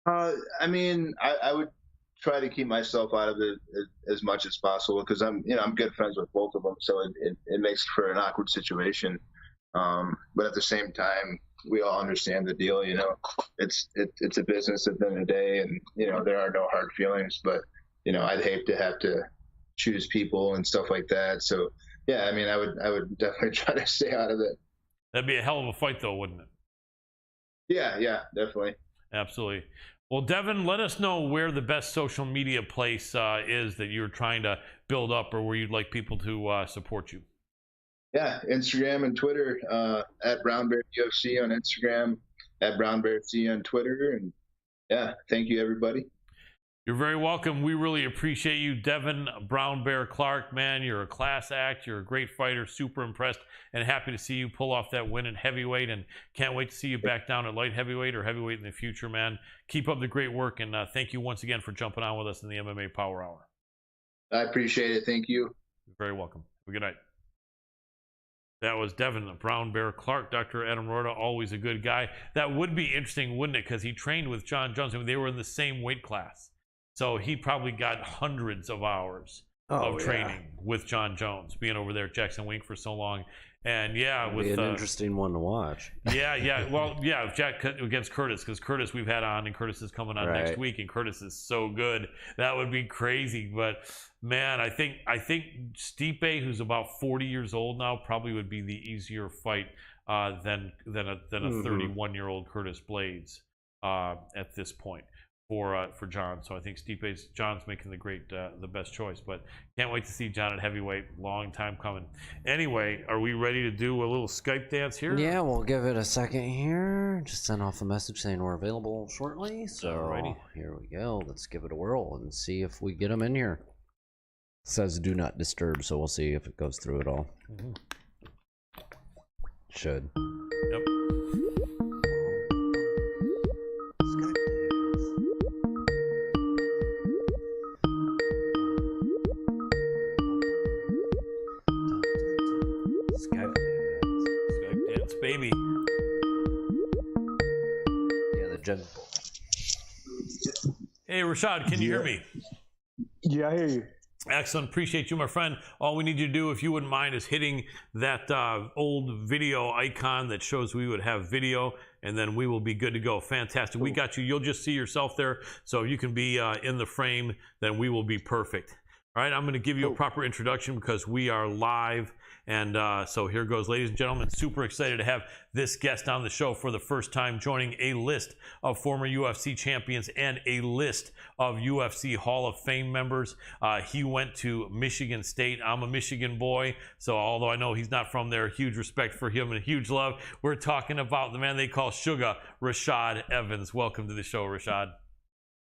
I would try to keep myself out of it as much as possible, because I'm good friends with both of them, so it makes for an awkward situation. But at the same time, we all understand the deal. It's a business at the end of the day, and there are no hard feelings. But I'd hate to have to choose people and stuff like that. So yeah, I would definitely try to stay out of it. That'd be a hell of a fight, though, wouldn't it? Yeah, definitely. Absolutely. Well, Devin, let us know where the best social media place is that you're trying to build up, or where you'd like people to support you. Yeah, Instagram and Twitter, at Brown Bear UFC on Instagram, at Brown Bear C on Twitter. And yeah, thank you, everybody. You're very welcome. We really appreciate you, Devin Brown Bear Clark. Man, you're a class act. You're a great fighter. Super impressed and happy to see you pull off that win in heavyweight, and can't wait to see you back down at light heavyweight or heavyweight in the future, man. Keep up the great work, and thank you once again for jumping on with us in the MMA Power Hour. I appreciate it. Thank you. You're very welcome. Have a good night. That was Devin Brown Bear Clark. Dr. Adam Roorda, always a good guy. That would be interesting, wouldn't it? Because he trained with Jon Jones. I mean, they were in the same weight class. So he probably got hundreds of hours of training with Jon Jones, being over there at Jackson Wink for so long. And yeah, with an interesting one to watch. Well, Jack against Curtis, because Curtis we've had on, and Curtis is coming on next week, and Curtis is so good. That would be crazy. But man, I think Stipe, who's about 40 years old now, probably would be the easier fight than a 31-year-old Curtis Blades at this point for Jon. So I think Jon's making the best choice, but can't wait to see Jon at heavyweight. Long time coming. Anyway, are we ready to do a little Skype dance here? Yeah, we'll give it a second here. Just send off a message saying we're available shortly. So Alrighty. Here we go. Let's give it a whirl and see if we get them in here. It says do not disturb, so we'll see if it goes through at all. Should. Yep. Skype dance, baby. Yeah, the gen. Hey, Rashad, can you hear me? Yeah, I hear you. Excellent. Appreciate you, my friend. All we need you to do, if you wouldn't mind, is hitting that old video icon that shows we would have video, and then we will be good to go. Fantastic. Cool. We got you. You'll just see yourself there. So if you can be in the frame, then we will be perfect. All right, I'm going to give you a proper introduction because we are live. And so here goes, ladies and gentlemen. Super excited to have this guest on the show for the first time, joining a list of former UFC champions and a list of UFC Hall of Fame members. He went to Michigan State. I'm a Michigan boy, so although I know he's not from there, huge respect for him and huge love. We're talking about the man they call Sugar, Rashad Evans. Welcome to the show, Rashad.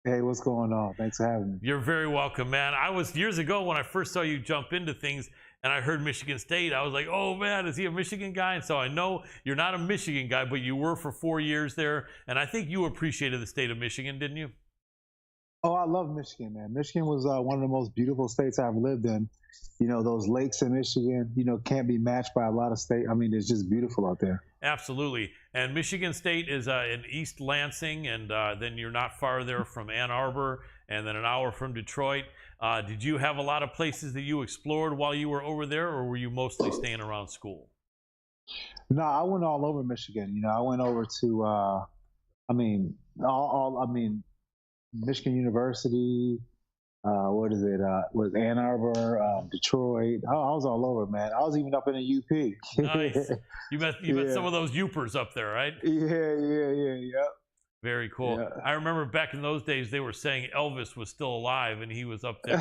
Hey, what's going on? Thanks for having me. You're very welcome, man. I was years ago when I first saw you jump into things, and I heard Michigan State. I was like, oh man, is he a Michigan guy? And so I know you're not a Michigan guy, but you were for 4 years there. And I think you appreciated the state of Michigan, didn't you? Oh, I love Michigan, man. Michigan was one of the most beautiful states I've lived in. You know, those lakes in Michigan, can't be matched by a lot of states. I mean, it's just beautiful out there. Absolutely. And Michigan State is in East Lansing, and then you're not far there from Ann Arbor, and then an hour from Detroit. Did you have a lot of places that you explored while you were over there, or were you mostly staying around school? No, I went all over Michigan. I went over to, Michigan University. Was Ann Arbor, Detroit. I was all over, man. I was even up in the UP. Nice. You met some of those Upers up there, right? Yeah. Very cool. Yeah. I remember back in those days, they were saying Elvis was still alive and he was up there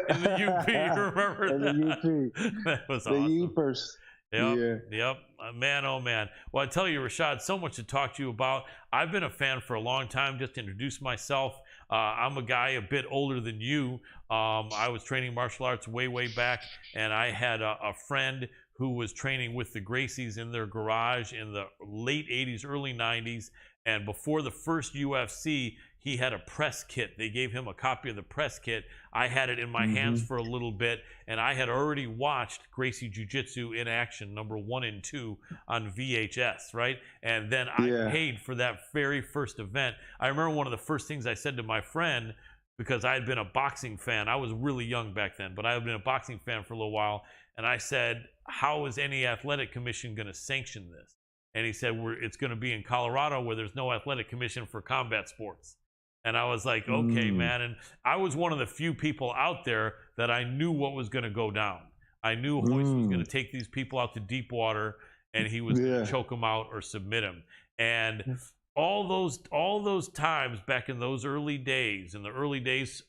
in the UP. You remember in that? The UP. That was awesome. The Upers. Yep. Man, oh man. Well, I tell you, Rashad, so much to talk to you about. I've been a fan for a long time. Just to introduce myself, I'm a guy a bit older than you. I was training martial arts way back, and I had a friend who was training with the Gracies in their garage in the late 80s, early 90s. And before the first UFC, he had a press kit. They gave him a copy of the press kit. I had it in my hands for a little bit, and I had already watched Gracie Jiu-Jitsu in action, number 1 and 2 on VHS, right? And then I paid for that very first event. I remember one of the first things I said to my friend, because I had been a boxing fan. I was really young back then, but I had been a boxing fan for a little while. And I said, how is any athletic commission going to sanction this? And he said, it's going to be in Colorado where there's no athletic commission for combat sports. And I was like, okay, man. And I was one of the few people out there that I knew what was going to go down. I knew Hoist was going to take these people out to deep water, and he was going to choke them out or submit them. And all those times back in those early days,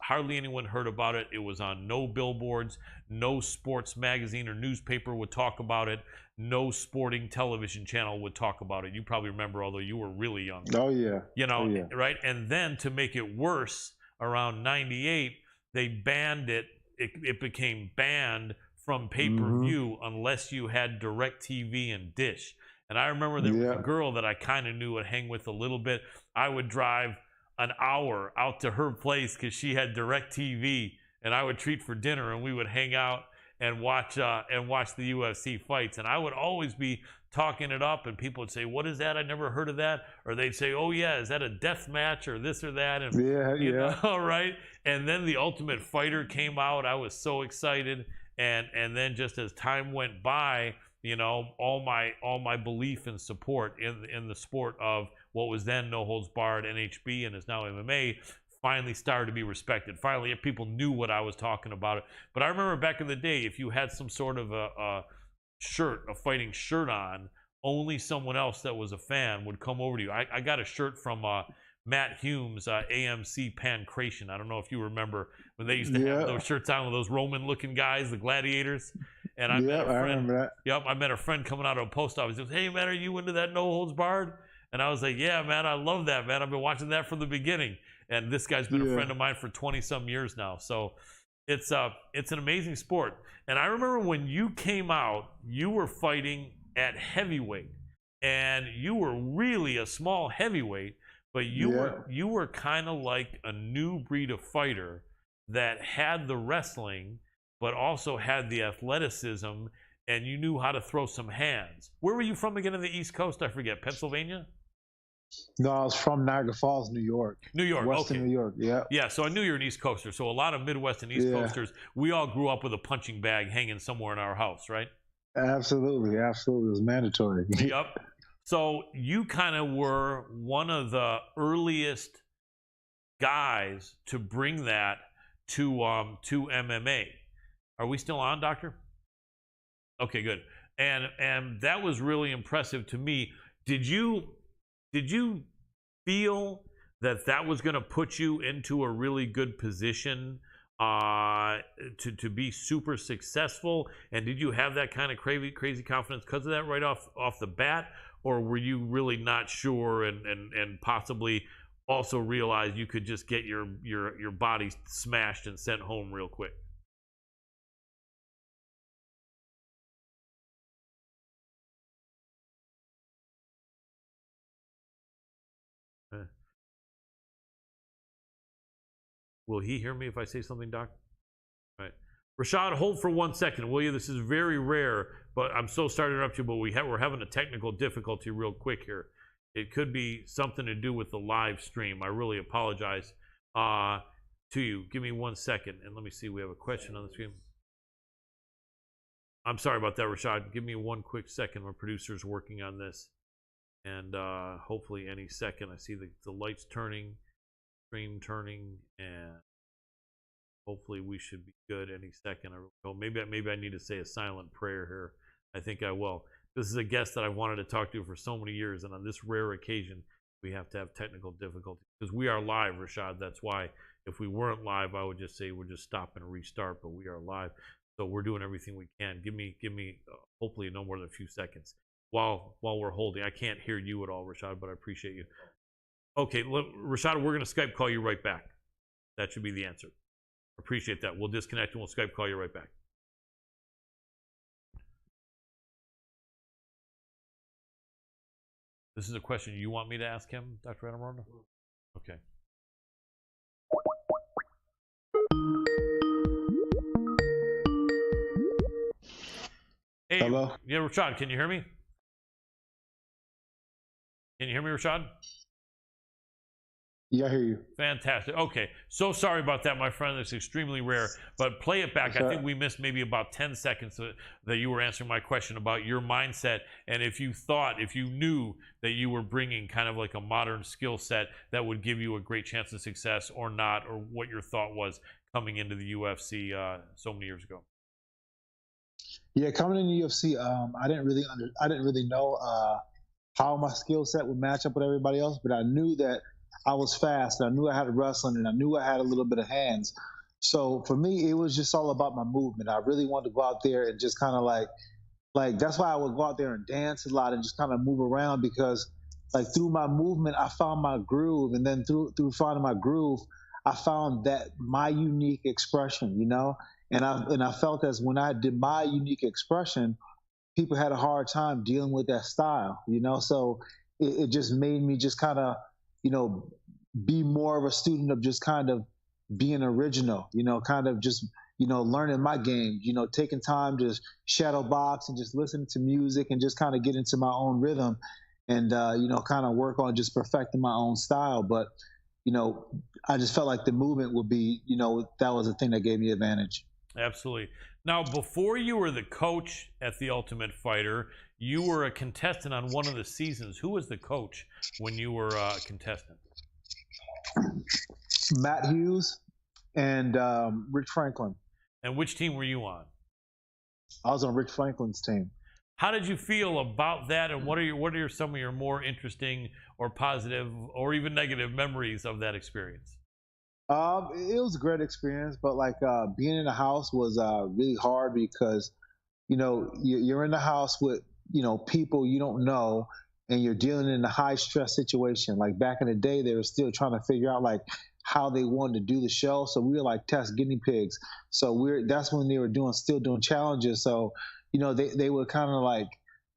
hardly anyone heard about it. It was on no billboards, no sports magazine or newspaper would talk about it. No sporting television channel would talk about it. You probably remember, although you were really young. Oh, yeah. Right? And then to make it worse, around 98, they banned it. It became banned from pay-per-view unless you had DirecTV and Dish. And I remember there was a girl that I kind of knew would hang with a little bit. I would drive an hour out to her place because she had DirecTV, and I would treat for dinner, and we would hang out and watch the UFC fights. And I would always be talking it up, and people would say, "What is that? I never heard of that." Or they'd say, "Oh yeah, is that a death match or this or that?" And you know, right? And then the Ultimate Fighter came out. I was so excited, and then just as time went by, you know, all my belief and support in the sport of what was then No Holds Barred, NHB, and is now MMA, finally started to be respected. Finally, people knew what I was talking about. But I remember back in the day, if you had some sort of a fighting shirt on, only someone else that was a fan would come over to you. I got a shirt from Matt Hume's AMC Pancration. I don't know if you remember when they used to have those shirts on with those Roman-looking guys, the gladiators. And I met a friend. I remember that. Yep, I met a friend coming out of a post office. He goes, "Hey, man, are you into that No Holds Barred?" And I was like, "Yeah, man, I love that, man. I've been watching that from the beginning." And this guy's been a friend of mine for 20-some years now. So it's an amazing sport. And I remember when you came out, you were fighting at heavyweight. And you were really a small heavyweight, but you were kind of like a new breed of fighter that had the wrestling, but also had the athleticism, and you knew how to throw some hands. Where were you from again in the East Coast? I forget. Pennsylvania? No, I was from Niagara Falls, New York. New York, Western New York, yeah. Yeah, so I knew you're an East Coaster. So a lot of Midwest and East Coasters, we all grew up with a punching bag hanging somewhere in our house, right? Absolutely. It was mandatory. Yep. So you kind of were one of the earliest guys to bring that to MMA. Are we still on, Doctor? Okay, good. And that was really impressive to me. Did you feel that was going to put you into a really good position to be super successful? And did you have that kind of crazy confidence because of that right off the bat? Or were you really not sure and possibly also realized you could just get your body smashed and sent home real quick? Will he hear me if I say something, Doc? All right. Rashad, hold for 1 second, will you? This is very rare, but I'm so sorry to interrupt you, but we're having a technical difficulty real quick here. It could be something to do with the live stream. I really apologize to you. Give me 1 second, and let me see. We have a question on the screen. I'm sorry about that, Rashad. Give me 1 quick second. My producer's working on this, and hopefully any second. I see the lights turning, screen turning, and hopefully we should be good any second. Maybe I need to say a silent prayer here. I think I will. This is a guest that I've wanted to talk to for so many years, and on this rare occasion, we have to have technical difficulties because we are live, Rashad. That's why if we weren't live, I would just say we're just stop and restart, but we are live. So we're doing everything we can. Give me hopefully no more than a few seconds while we're holding. I can't hear you at all, Rashad, but I appreciate you. Okay, look, Rashad, we're going to Skype call you right back. That should be the answer. Appreciate that. We'll disconnect and we'll Skype call you right back. This is a question you want me to ask him, Dr. Adam Roorda? Okay. Hey, hello? Yeah, Rashad, can you hear me? Can you hear me, Rashad? Yeah, I hear you. Fantastic. Okay. So sorry about that, my friend. It's extremely rare. But play it back. I think we missed maybe about 10 seconds that you were answering my question about your mindset. And if you knew that you were bringing kind of like a modern skill set that would give you a great chance of success or not, or what your thought was coming into the UFC so many years ago. Yeah, coming into the UFC, I didn't really know how my skill set would match up with everybody else, but I knew that I was fast, and I knew I had wrestling, and I knew I had a little bit of hands. So for me, it was just all about my movement. I really wanted to go out there and just kind of like that's why I would go out there and dance a lot and just kind of move around, because like through my movement, I found my groove, and then through finding my groove, I found that my unique expression, and I felt as when I did my unique expression, people had a hard time dealing with that style, So it just made me just kind of, be more of a student of just kind of being original, kind of just, learning my game, taking time to shadow box and just listen to music and just kind of get into my own rhythm and, kind of work on just perfecting my own style. But, I just felt like the movement would be, that was the thing that gave me advantage. Absolutely. Now, before you were the coach at The Ultimate Fighter, you were a contestant on one of the seasons. Who was the coach when you were a contestant? Matt Hughes and Rich Franklin. And which team were you on? I was on Rich Franklin's team. How did you feel about that, and what are some of your more interesting or positive or even negative memories of that experience? It was a great experience, but like being in the house was really hard because you're in the house with people you don't know, and you're dealing in a high stress situation. Like back in the day, they were still trying to figure out like how they wanted to do the show, so we were like test guinea pigs. So that's when they were still doing challenges. So they would kind of like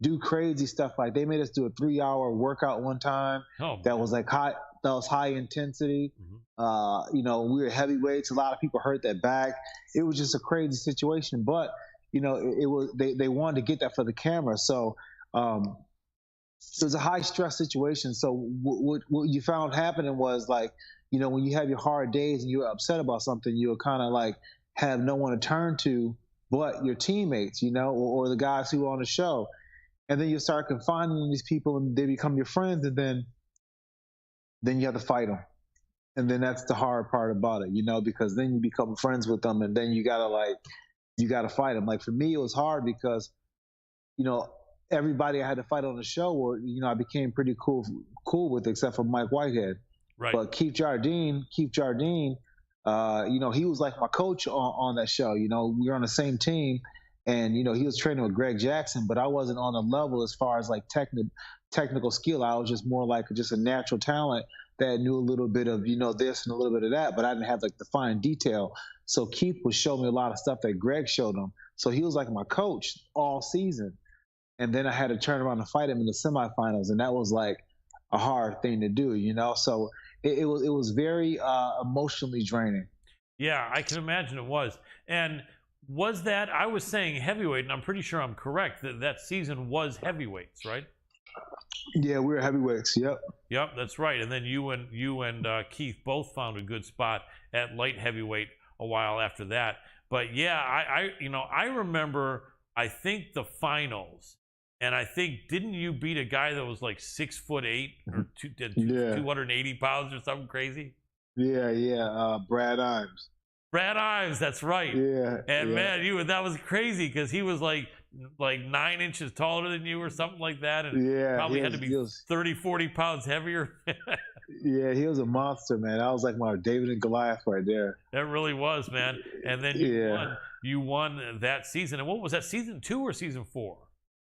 do crazy stuff. Like they made us do a 3-hour workout one time. That was like high intensity. Mm-hmm. We were heavyweights. A lot of people hurt their back. It was just a crazy situation. But it was they wanted to get that for the camera. So it was a high stress situation. So what you found happening was like, when you have your hard days and you're upset about something, you'll kind of like have no one to turn to but your teammates, or the guys who are on the show. And then you start confiding in these people and they become your friends, and then you have to fight them. And then that's the hard part about it, because then you become friends with them, and then you gotta fight them. Like for me, it was hard because, everybody I had to fight on the show, or I became pretty cool with, except for Mike Whitehead. Right. But Keith Jardine, he was like my coach on that show. We were on the same team, and he was training with Greg Jackson, but I wasn't on the level as far as like technical skill. I was just more like just a natural talent that knew a little bit of this and a little bit of that, but I didn't have like the fine detail. So Keith would show me a lot of stuff that Greg showed him. So he was like my coach all season, and then I had to turn around and fight him in the semifinals, and that was like a hard thing to do. So it was very emotionally draining. Yeah, I can imagine it was. And was that, I was saying heavyweight, and I'm pretty sure I'm correct, that season was heavyweights, right? Yeah, we were heavyweights. Yep. Yep, that's right. And then you and Keith both found a good spot at light heavyweight a while after that. But yeah, I remember, I think the finals, and I think, didn't you beat a guy that was like 6'8" or 280 pounds or something crazy? Yeah. Brad Imes. Brad Ives, that's right. Yeah. And man, that was crazy because he was like 9 inches taller than you or something like that, and probably had to be 30, 40 pounds heavier. Yeah, he was a monster, man. I was like my David and Goliath right there. That really was, man. And then you won that season. And what was that, season 2 or season 4?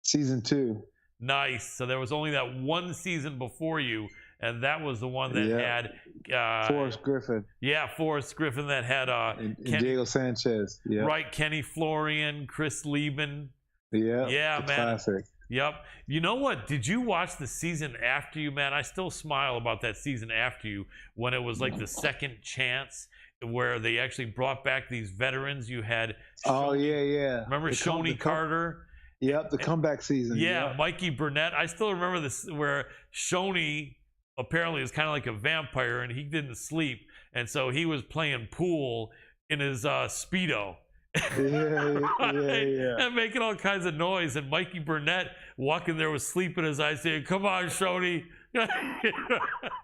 Season 2. Nice. So there was only that one season before you, and that was the one that had Forrest Griffin. Yeah, Forrest Griffin, that had and Diego Sanchez. Yeah. Right, Kenny Florian, Chris Lieben. Yeah, man. Classic. Yep. You know what? Did you watch the season after you, man? I still smile about that season after you, when it was like the second chance, where they actually brought back these veterans. You had yeah. Remember Shoney Carter? Yep, the comeback season. Yeah, Mikey Burnett. I still remember this, where Shoney apparently is kind of like a vampire, and he didn't sleep, and so he was playing pool in his Speedo. Yeah. And making all kinds of noise, and Mikey Burnett walking there with sleep in his eyes saying, "Come on, Shoney." Yeah,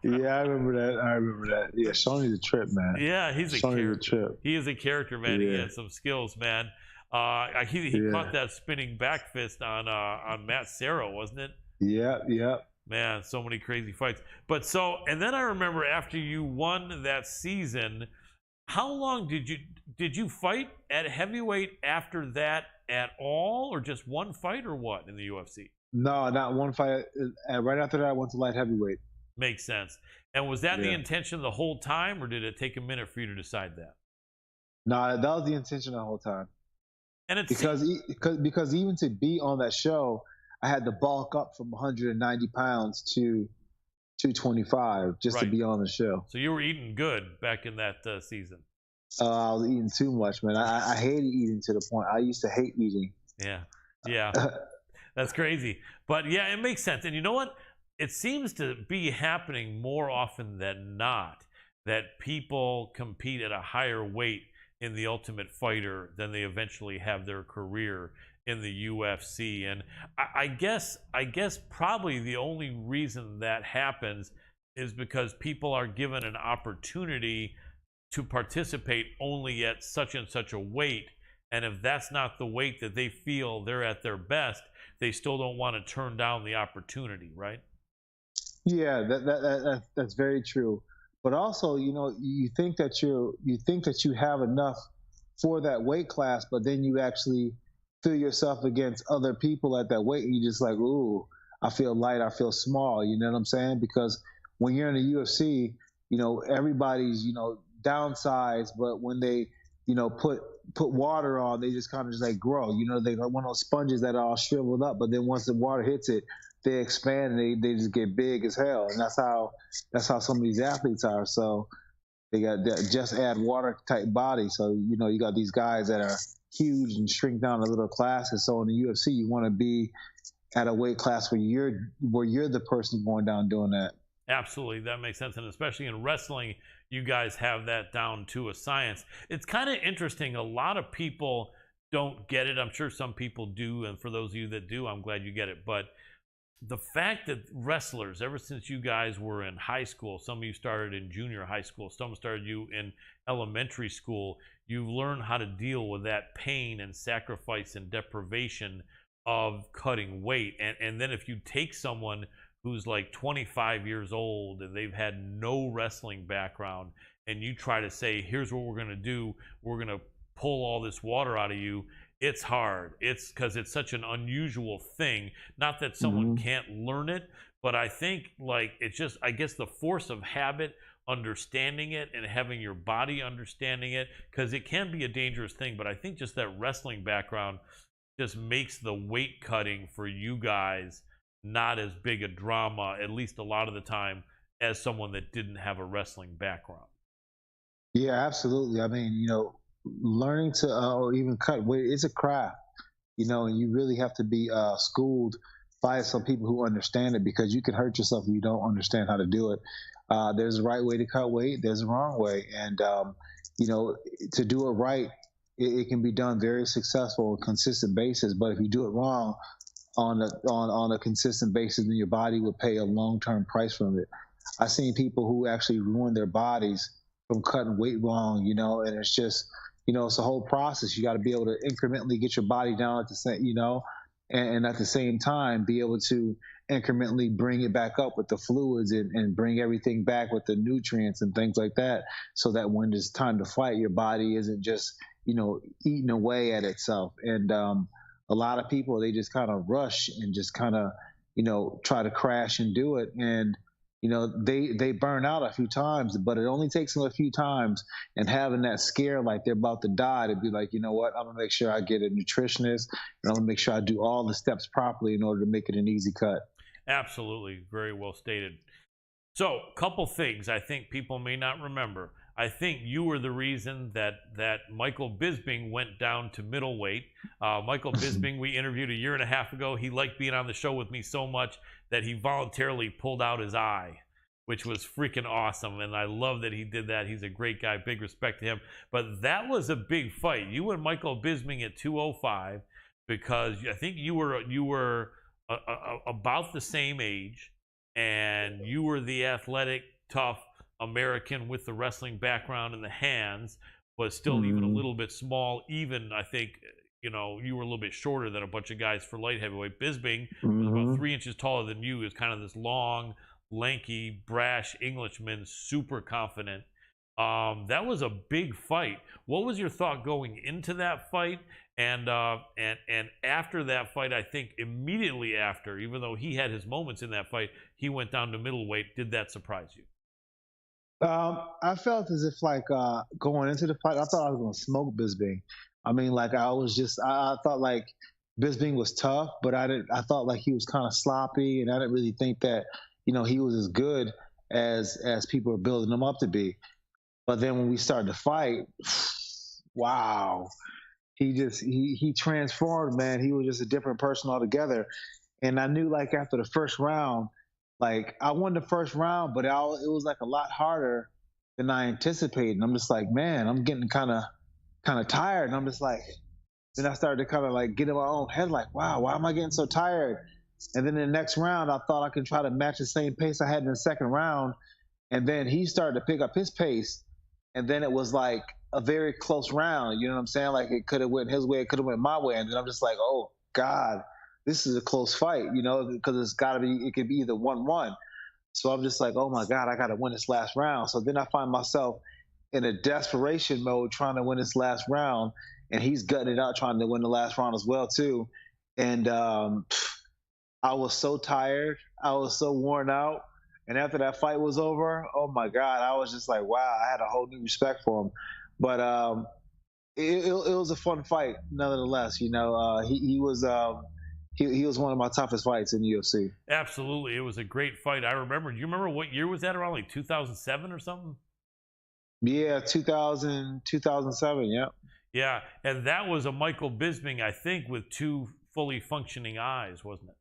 I remember that. Yeah, Shoney's a trip, man. Yeah, he's a character. He is a character, man. Yeah. He has some skills, man. He caught that spinning back fist on Matt Serra, wasn't it? Yeah. Man, so many crazy fights. But and then I remember after you won that season, how long did you fight at heavyweight after that at all, or just one fight, or what, in the UFC? No, not one fight. Right after that, I went to light heavyweight. Makes sense. And was that the Yeah. intention the whole time, or did it take a minute for you to decide that? No, that was the intention the whole time. And it's Because even to be on that show, I had to bulk up from 190 pounds to 225 just to Right. be on the show. So you were eating good back in that season. I was eating too much, man. I hated eating to the point. I used to hate eating. Yeah. That's crazy. But yeah, it makes sense. And you know what? It seems to be happening more often than not that people compete at a higher weight in the Ultimate Fighter than they eventually have their career in the UFC. And I guess probably the only reason that happens is because people are given an opportunity to participate only at such and such a weight. And if that's not the weight that they feel they're at their best, they still don't want to turn down the opportunity, right? Yeah, that's very true. But also, you think that you have enough for that weight class, but then you actually feel yourself against other people at that weight, and you're just like, ooh, I feel light, I feel small. You know what I'm saying? Because when you're in the UFC, everybody's downsized, but when they put water on, they just kind of just like grow. They like one of those sponges that are all shriveled up, but then once the water hits it, they expand and they just get big as hell. And that's how some of these athletes are. So they got that just add water type body. So you got these guys that are huge and shrink down to little classes. So in the UFC, you want to be at a weight class where you're the person going down doing that. Absolutely, that makes sense. And especially in wrestling, you guys have that down to a science. It's kind of interesting. A lot of people don't get it. I'm sure some people do. And for those of you that do, I'm glad you get it. But the fact that wrestlers, ever since you guys were in high school, some of you started in junior high school, some started you in elementary school, you've learned how to deal with that pain and sacrifice and deprivation of cutting weight. And then if you take someone who's like 25 years old and they've had no wrestling background, and you try to say, here's what we're going to do, we're going to pull all this water out of you, it's hard. It's because it's such an unusual thing. Not that someone can't learn it, but I think it's just, I guess, the force of habit, understanding it and having your body understanding it, because it can be a dangerous thing. But I think just that wrestling background just makes the weight cutting for you guys not as big a drama, at least a lot of the time, as someone that didn't have a wrestling background. Yeah, absolutely. I mean, learning to or even cut weight is a craft, and you really have to be schooled by some people who understand it, because you can hurt yourself if you don't understand how to do it. There's a right way to cut weight, there's a wrong way, and to do it right, it can be done very successful on a consistent basis. But if you do it wrong on a consistent basis, then your body will pay a long-term price from it. I've seen people who actually ruin their bodies from cutting weight wrong, and it's just, it's a whole process. You got to be able to incrementally get your body down at the same, and at the same time be able to incrementally bring it back up with the fluids and bring everything back with the nutrients and things like that, so that when it's time to fight, your body isn't just, eating away at itself. And a lot of people, they just kind of rush and just kind of, try to crash and do it. And they burn out a few times, but it only takes them a few times, and having that scare like they're about to die to be like, you know what, I'm gonna make sure I get a nutritionist, and I'm gonna make sure I do all the steps properly in order to make it an easy cut. Absolutely, very well stated. So, couple things I think people may not remember. I think you were the reason that Michael Bisping went down to middleweight. Michael Bisping, we interviewed a year and a half ago. He liked being on the show with me so much that he voluntarily pulled out his eye, which was freaking awesome. And I love that he did that. He's a great guy. Big respect to him. But that was a big fight. You and Michael Bisping at 205, because I think you were about the same age, and you were the athletic, tough American with the wrestling background and the hands, but still even a little bit small. Even, I think, you were a little bit shorter than a bunch of guys for light heavyweight. Bisping was about 3 inches taller than you. He was kind of this long, lanky, brash Englishman, super confident. That was a big fight. What was your thought going into that fight? And after that fight, I think immediately after, even though he had his moments in that fight, he went down to middleweight. Did that surprise you? I felt as if like going into the fight, I thought I was going to smoke Bisping. I mean, like I thought like Bisping was tough, but I thought like he was kind of sloppy, and I didn't really think that he was as good as people were building him up to be. But then when we started to fight, wow, he transformed, man. He was just a different person altogether. And I knew like after the first round, like I won the first round, but it was like a lot harder than I anticipated. And I'm just like, man, I'm getting kind of tired. And I'm just like, then I started to kind of like get in my own head, like, wow, why am I getting so tired? And then in the next round, I thought I could try to match the same pace I had in the second round. And then he started to pick up his pace. And then it was like a very close round. You know what I'm saying? Like it could have went his way, it could have went my way. And then I'm just like, oh God, this is a close fight, because it could be either 1-1. So I'm just like, oh my God, I got to win this last round. So then I find myself in a desperation mode trying to win this last round. And he's gutting it out trying to win the last round as well too. And I was so tired. I was so worn out. And after that fight was over, oh my God, I was just like, wow, I had a whole new respect for him. But it was a fun fight, nonetheless. He was he was one of my toughest fights in the UFC. Absolutely, it was a great fight. I remember. Do you remember what year was that? Around like 2007 or something? Yeah, 2007. Yeah. Yeah, and that was a Michael Bisping, I think, with 2 fully functioning eyes, wasn't it?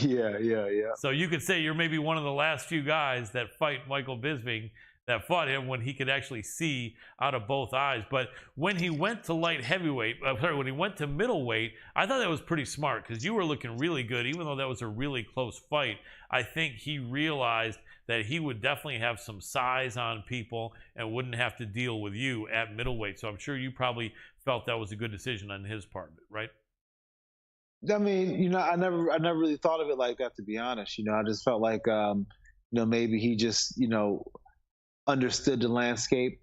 Yeah. So you could say you're maybe one of the last few guys that fight Michael Bisping, that fought him when he could actually see out of both eyes. But when he went to when he went to middleweight, I thought that was pretty smart because you were looking really good, even though that was a really close fight. I think he realized that he would definitely have some size on people and wouldn't have to deal with you at middleweight. So I'm sure you probably felt that was a good decision on his part, right? I mean, I never really thought of it like that, to be honest. I just felt like, maybe he just, understood the landscape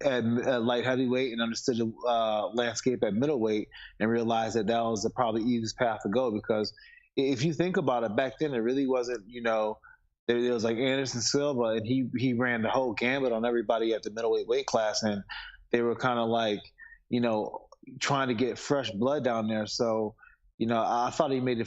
at light heavyweight and understood the landscape at middleweight and realized that was the probably easiest path to go. Because if you think about it, back then it really wasn't, there was like Anderson Silva, and he ran the whole gambit on everybody at the middleweight weight class, and they were kind of like, trying to get fresh blood down there. So, I thought he made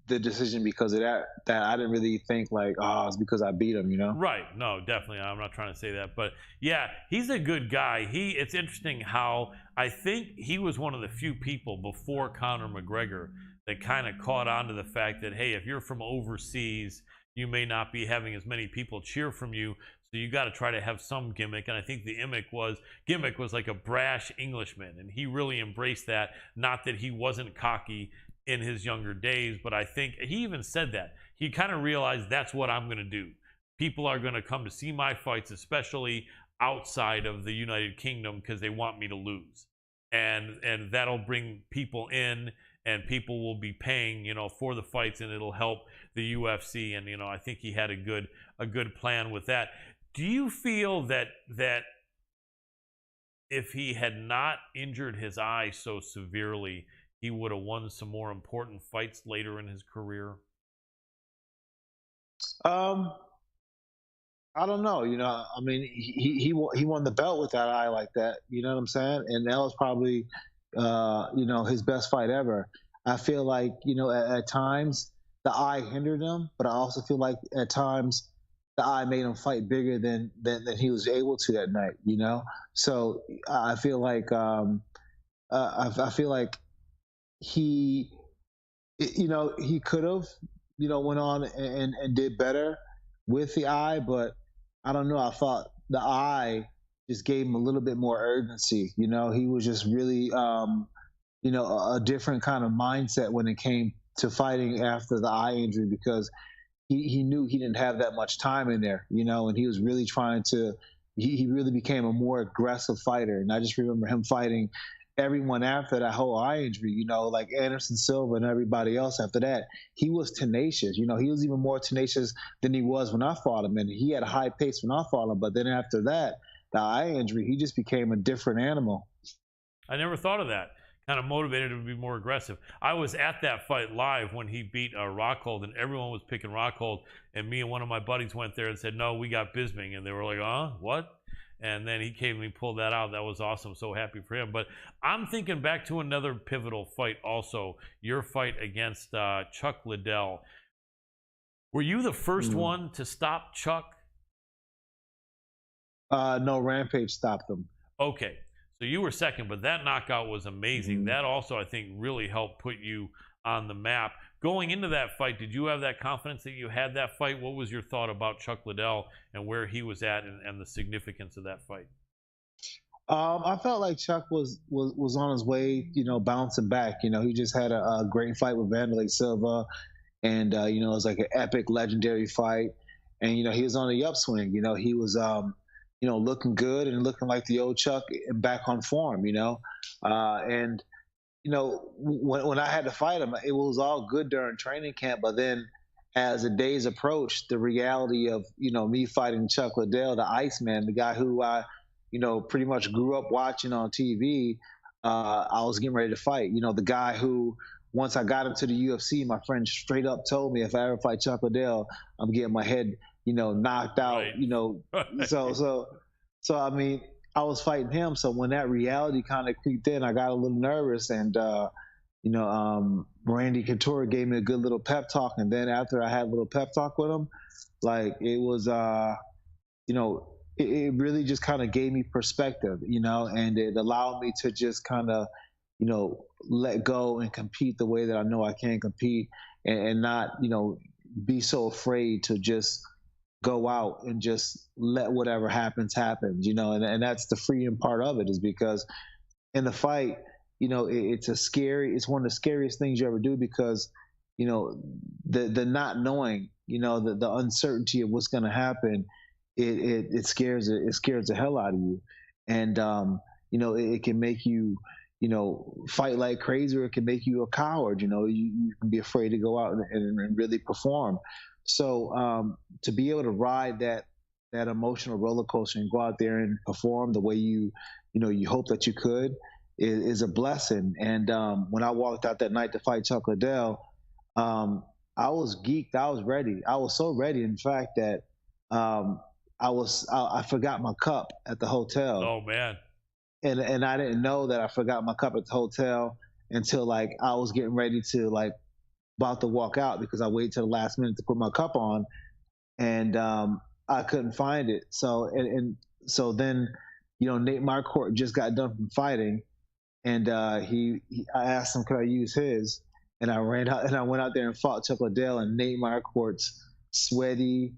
the decision because of that I didn't really think like, oh, it's because I beat him, Right. No, definitely. I'm not trying to say that. But yeah, he's a good guy. It's interesting how I think he was one of the few people before Conor McGregor that kind of caught on to the fact that, hey, if you're from overseas, you may not be having as many people cheer from you. So you got to try to have some gimmick. And I think the gimmick was like a brash Englishman. And he really embraced that. Not that he wasn't cocky in his younger days, but I think he even said that. He kind of realized that's what I'm going to do. People are going to come to see my fights, especially outside of the United Kingdom, because they want me to lose. And that'll bring people in, and people will be paying, for the fights, and it'll help the UFC. And, I think he had a good plan with that. Do you feel that if he had not injured his eye so severely, he would have won some more important fights later in his career? I don't know. I mean, he won the belt with that eye like that. You know what I'm saying? And that was probably, his best fight ever. I feel like, at times the eye hindered him, but I also feel like at times the eye made him fight bigger than he was able to that night. So I feel like I feel like he could have, went on and did better with the eye, but I don't know. I thought the eye just gave him a little bit more urgency. He was just really, a different kind of mindset when it came to fighting after the eye injury, because he knew he didn't have that much time in there, and he was really he really became a more aggressive fighter. And I just remember him fighting everyone after that whole eye injury, like Anderson Silva and everybody else after that. He was tenacious. He was even more tenacious than he was when I fought him. And he had a high pace when I fought him. But then after that, the eye injury, he just became a different animal. I never thought of that, kind of motivated him to be more aggressive. I was at that fight live when he beat Rockhold, and everyone was picking Rockhold, and me and one of my buddies went there and said, no, we got Bisping, and they were like, what? And then he came and he pulled that out. That was awesome. So happy for him. But I'm thinking back to another pivotal fight also, your fight against Chuck Liddell. Were you the first one to stop Chuck? No, Rampage stopped him. Okay. So you were second, but that knockout was amazing. That also, I think, really helped put you on the map. Going into that fight, did you have that confidence that you had that fight? What was your thought about Chuck Liddell and where he was at and the significance of that fight? I felt like Chuck was on his way, bouncing back. He just had a great fight with Wanderlei Silva, and it was like an epic, legendary fight. And he was on the upswing. He was looking good and looking like the old Chuck back on form. And when I had to fight him, it was all good during training camp. But then as the days approached, the reality of, me fighting Chuck Liddell, the Iceman, the guy who I, pretty much grew up watching on TV, I was getting ready to fight. The guy who, once I got into the UFC, my friend straight up told me if I ever fight Chuck Liddell, I'm getting my head, knocked out, Right. So I mean, I was fighting him. So when that reality kind of creeped in, I got a little nervous, and Randy Couture gave me a good little pep talk. And then after I had a little pep talk with him, like it was, it really just kind of gave me perspective, and it allowed me to just kind of, let go and compete the way that I know I can compete, and not, be so afraid to just go out and just let whatever happens, and that's the freedom part of it, is because in the fight, it's one of the scariest things you ever do, because, the not knowing, the uncertainty of what's going to happen, it scares the hell out of you. And, it can make you, fight like crazy, or it can make you a coward. You can be afraid to go out and really perform. So to be able to ride that emotional roller coaster and go out there and perform the way you hope that you could is a blessing. And when I walked out that night to fight Chuck Liddell, I was geeked. I was ready. I was so ready, in fact, that I forgot my cup at the hotel. Oh man. And I didn't know that I forgot my cup at the hotel until like I was getting ready to about to walk out, because I waited till the last minute to put my cup on, and I couldn't find it. So so then, Nate Marquardt just got done from fighting, and I asked him, could I use his? And I went out there and fought Chuck Liddell and Nate Marquardt's sweaty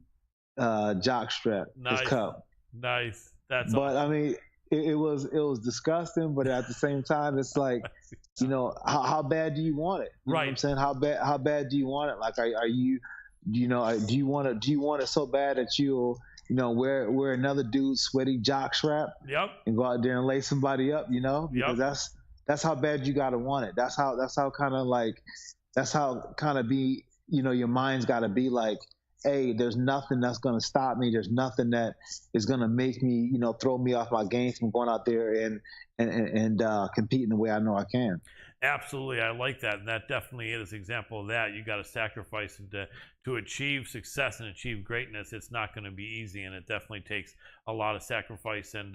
jockstrap, Nice. his cup. Nice. That's But awesome. I mean, it was disgusting, but at the same time, it's like, how bad do you want it? You know what I'm saying? How bad do you want it? Like, are you, do you want it so bad that you'll, wear another dude's sweaty jock strap? Yep. And go out there and lay somebody up, because that's how bad you gotta want it. That's how kind of be, your mind's gotta be like, hey, there's nothing that's going to stop me. There's nothing that is going to make me, throw me off my game from going out there and competing the way I know I can. Absolutely. I like that. And that definitely is an example of that. You got to sacrifice, and to achieve success and achieve greatness, it's not going to be easy. And it definitely takes a lot of sacrifice and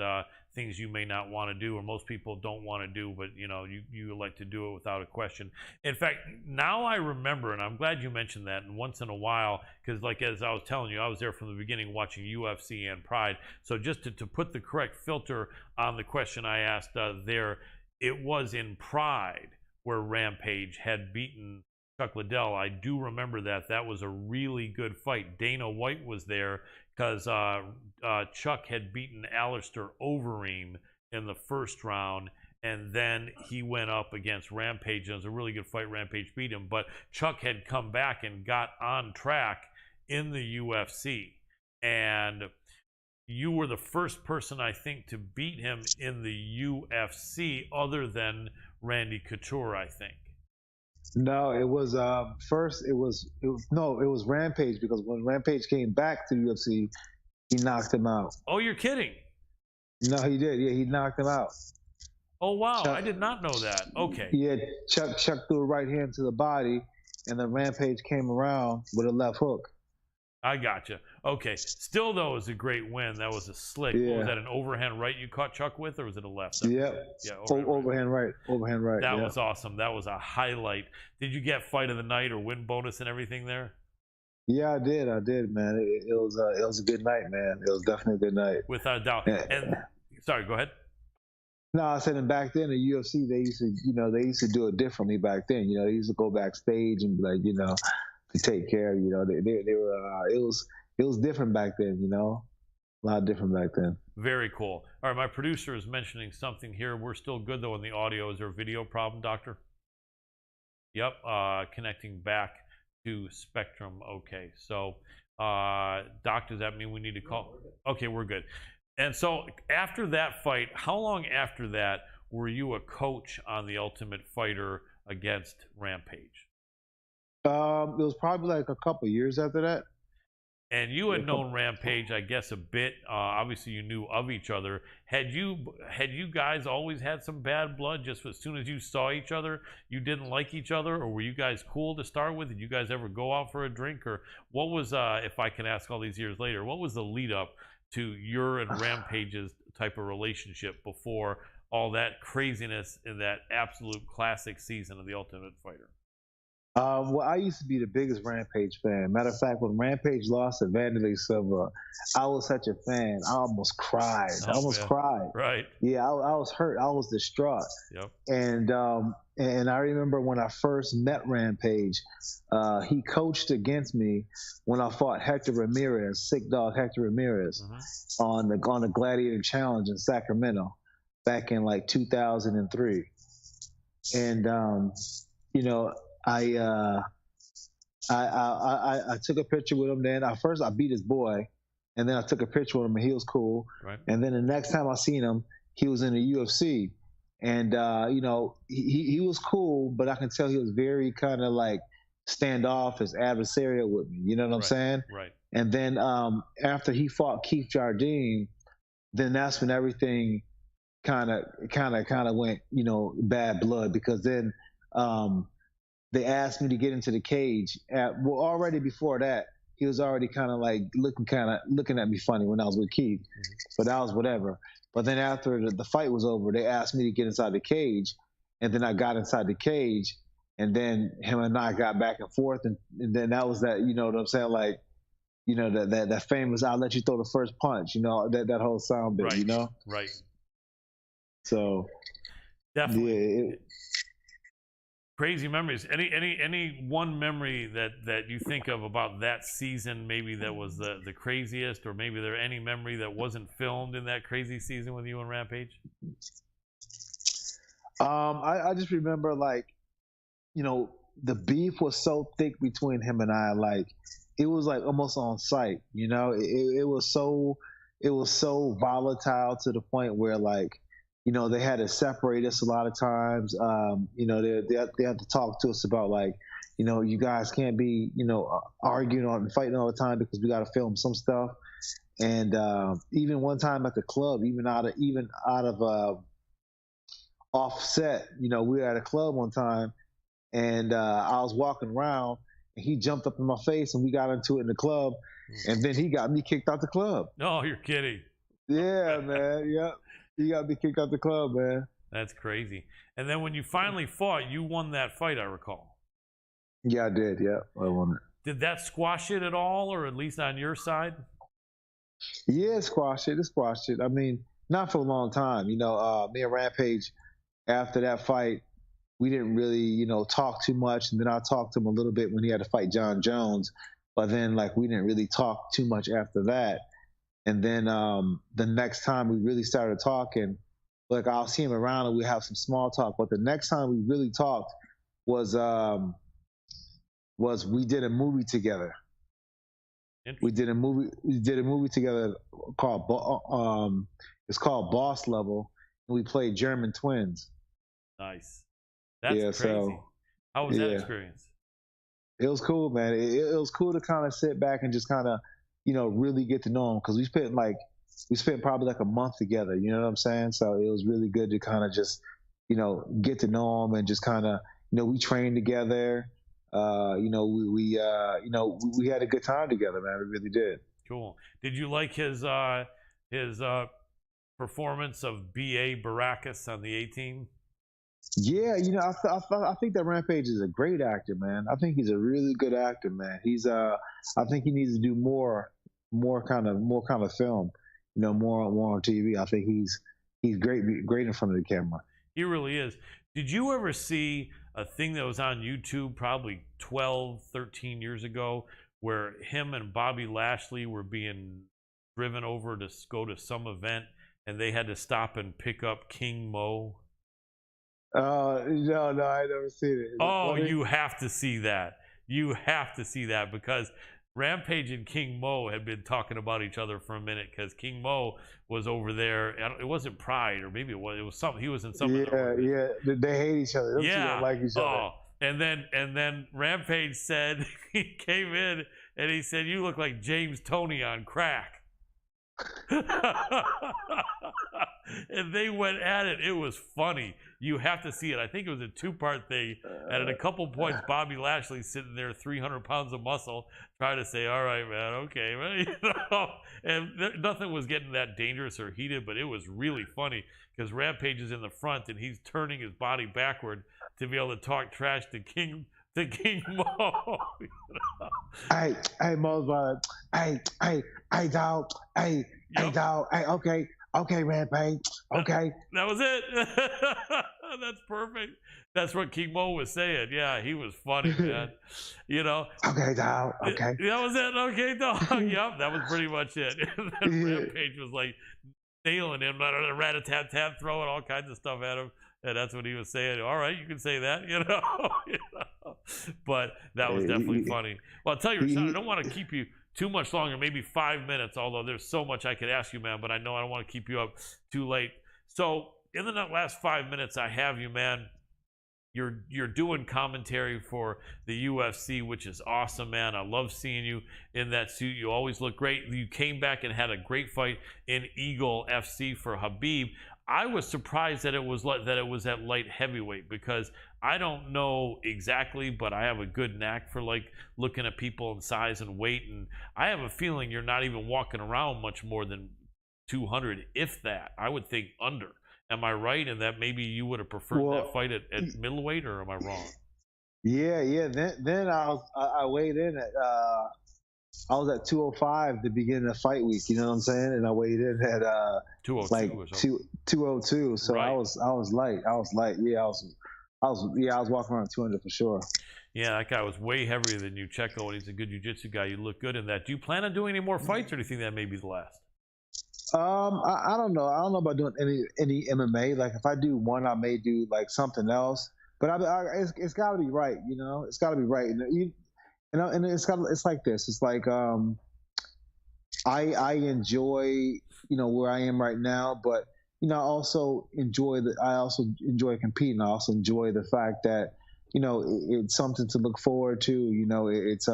things you may not want to do, or most people don't want to do, but you like to do it without a question. In fact, now I remember, and I'm glad you mentioned that, and once in a while, because like as I was telling you, I was there from the beginning watching UFC and Pride. So just to put the correct filter on the question I asked there, it was in Pride where Rampage had beaten Chuck Liddell. I do remember that. That was a really good fight. Dana White was there because Chuck had beaten Alistair Overeem in the first round, and then he went up against Rampage. It was a really good fight. Rampage beat him, but Chuck had come back and got on track in the UFC, and you were the first person, I think, to beat him in the UFC other than Randy Couture, I think. No, it was first. It was Rampage, because when Rampage came back to the UFC, he knocked him out. Oh, you're kidding? No, he did. Yeah, he knocked him out. Oh wow, Chuck, I did not know that. Okay. yeah, Chuck threw a right hand to the body, and then Rampage came around with a left hook. I gotcha. Okay. Still, though, it was a great win. That was a slick. What was Yeah. that, an overhand right you caught Chuck with, or was it a left? Yep. Yeah, Overhand right. Overhand right. That yeah. was awesome. That was a highlight. Did you get fight of the night or win bonus and everything there? Yeah, I did, man. It was a good night, man. It was definitely a good night. Without a doubt. Yeah. And sorry, go ahead. No, I said, and back then the UFC, they used to do it differently back then. You know, they used to go backstage and be like, you know, to take care of, you know, they were, it was different back then, you know, a lot different back then. Very cool. All right, my producer is mentioning something here. We're still good though in the audio. Is there a video problem, Doctor? Yep, connecting back to Spectrum. Okay, so Doc, does that mean we need to call? Okay, we're good. And so after that fight, how long after that were you a coach on The Ultimate Fighter against Rampage? It was probably like a couple years after that. And you had known Rampage, I guess, a bit. Obviously, you knew of each other. Had you guys always had some bad blood? Just as soon as you saw each other, you didn't like each other, or were you guys cool to start with? Did you guys ever go out for a drink, or what was? If I can ask all these years later, what was the lead up to your and Rampage's type of relationship before all that craziness in that absolute classic season of The Ultimate Fighter? Well, I used to be the biggest Rampage fan. Matter of fact, when Rampage lost to Vanderlei Silva, I was such a fan. I almost cried. Cried. Right. Yeah, I was hurt. I was distraught. Yep. And I remember when I first met Rampage, he coached against me when I fought Hector Ramirez, Sick Dog Hector Ramirez, on the Gladiator Challenge in Sacramento back in like 2003. And you know, I took a picture with him. Then first I beat his boy, and then I took a picture with him, and he was cool. Right. And then the next time I seen him, he was in the UFC, and you know, he was cool, but I can tell he was very kind of like standoffish, adversarial with me. You know what I'm saying? Right. And then after he fought Keith Jardine, then that's when everything kind of went, you know, bad blood, because then they asked me to get into the cage. Well, already before that, he was already kind of like looking at me funny when I was with Keith, but that was whatever. But then after the fight was over, they asked me to get inside the cage, and then I got inside the cage, and then him and I got back and forth, and then that was that, you know what I'm saying, like, you know, that famous "I'll let you throw the first punch," you know, that whole sound bit, right. you know. Right. So definitely. Yeah, Crazy memories. Any one memory that you think of about that season, maybe that was the craziest, or maybe there any memory that wasn't filmed in that crazy season with you and Rampage? I just remember, like, you know, the beef was so thick between him and I, like it was like almost on sight, you know. It was so volatile to the point where, like, you know, they had to separate us a lot of times. You know, they have to talk to us about, like, you know, you guys can't be, you know, arguing and fighting all the time because we got to film some stuff. And even one time at the club, even out of offset, you know, we were at a club one time, and I was walking around, and he jumped up in my face, and we got into it in the club, and then he got me kicked out the club. No, you're kidding. Yeah, man. Yep. He got me kicked out the club, man. That's crazy. And then when you finally fought, you won that fight, I recall. Yeah, I did. Yeah, I won it. Did that squash it at all, or at least on your side? Yeah, it squashed it. I mean, not for a long time. You know, me and Rampage, after that fight, we didn't really, you know, talk too much. And then I talked to him a little bit when he had to fight Jon Jones. But then, like, we didn't really talk too much after that. And then the next time we really started talking, like, I'll see him around and we have some small talk. But the next time we really talked was we did a movie together. We did a movie together called it's called Boss Level, and we played German twins. Nice. That's crazy. So, how was that experience? It was cool, man. It was cool to kind of sit back and just kind of, you know, really get to know him, because we spent like we spent probably like a month together. You know what I'm saying? So it was really good to kind of just, get to know him and just kind of, we trained together. We had a good time together, man. We really did. Cool. Did you like his performance of B.A. Baracus on the 18? Yeah, I think that Rampage is a great actor, man. I think he's a really good actor, man. I think he needs to do more kind of film, more on TV. I think he's great in front of the camera. He really is. Did you ever see a thing that was on YouTube probably 12, 13 years ago where him and Bobby Lashley were being driven over to go to some event and they had to stop and pick up King Mo? No, I never seen it. Oh, you have to see that. You have to see that because Rampage and King Mo had been talking about each other for a minute because King Mo was over there. It wasn't Pride, or maybe it was something. He was in something. Yeah. They hate each other. Those two don't like each other. Oh, and then Rampage said he came in and he said, "You look like James Toney on crack." And they went at it. It was funny. You have to see it. I think it was a two-part thing. And at a couple points, Bobby Lashley's sitting there, 300 pounds of muscle, trying to say, "All right, man, okay." And nothing was getting that dangerous or heated, but it was really funny because Rampage is in the front and he's turning his body backward to be able to talk trash to King Mo. Hey, Mo's brother. Hey, dog. Hey, dog. Hey, okay, Rampage. Okay. That was it. That's perfect. That's what King Mo was saying. Yeah, he was funny, man. Okay, dog. Okay. That was it. Okay, dog. Yep, that was pretty much it. And then Rampage was like nailing him, rat-a-tat-tat, throwing all kinds of stuff at him. And that's what he was saying. All right, you can say that, But that was definitely funny. Well, I'll tell you, Rashad, I don't want to keep you too much longer, maybe 5 minutes, although there's so much I could ask you, man, but I know I don't want to keep you up too late. So in the last 5 minutes I have you, man, you're doing commentary for the UFC, which is awesome, man. I love seeing you in that suit. You always look great. You came back and had a great fight in Eagle FC for Habib. I was surprised that it was at light heavyweight because I don't know exactly, but I have a good knack for like looking at people in size and weight, and I have a feeling you're not even walking around much more than 200, if that. I would think under. Am I right in that maybe you would have preferred that fight at middleweight, or am I wrong? Yeah. Then I weighed in at I was at 205 the beginning of fight week. You know what I'm saying? And I weighed in at 202 like 202. So right. I was light. Yeah, I was walking around 200 for sure. Yeah, that guy was way heavier than you, Checo, and he's a good jiu-jitsu guy. You look good in that. Do you plan on doing any more fights, or do you think that may be the last? I don't know. I don't know about doing any MMA. Like if I do one, I may do like something else. But it's got to be right. It's got to be right. And it's like this. It's like I enjoy where I am right now, but I also enjoy competing. I also enjoy the fact that it's something to look forward to. It's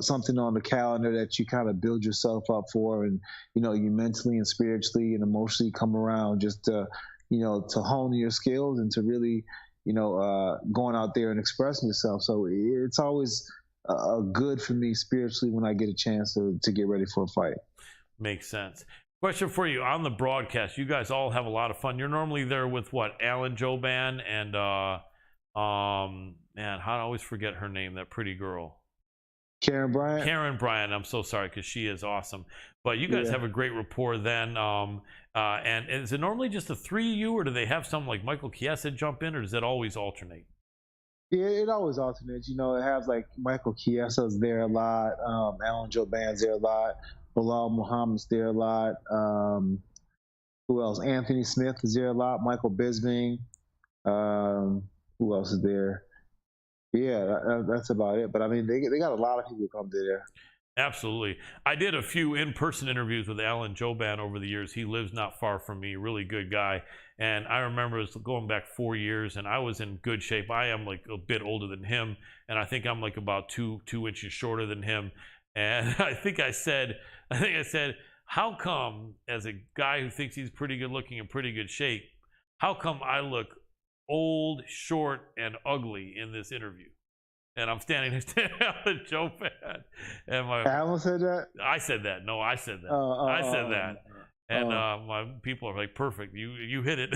something on the calendar that you kind of build yourself up for, and you mentally and spiritually and emotionally come around just to to hone your skills and to really going out there and expressing yourself. So it's always good for me spiritually when I get a chance to get ready for a fight. Makes sense. Question for you on the broadcast. You guys all have a lot of fun. You're normally there with what? Alan Joban and man, how do I always forget her name? That pretty girl. Karen Bryant. Karen Bryant. I'm so sorry because she is awesome. But you guys have a great rapport then. And is it normally just the three of you, or do they have some like Michael Chiesa jump in, or does it always alternate? Yeah, it always alternates. It has like Michael Chiesa's there a lot, Alan Joban's there a lot, Bilal Muhammad's there a lot. Who else? Anthony Smith is there a lot. Michael Bisping. Who else is there? Yeah, that's about it. But I mean, they got a lot of people who come to there. Absolutely. I did a few in-person interviews with Alan Joban over the years. He lives not far from me, really good guy. And I remember it was going back 4 years, and I was in good shape. I am like a bit older than him, and I think I'm like about two inches shorter than him. And I think I said, how come, as a guy who thinks he's pretty good looking and pretty good shape, how come I look old, short, and ugly in this interview? And I'm standing next to Alan Joe fan. And Alan said that? I said that. No, I said that. I said that. And my people are like, perfect. You hit it.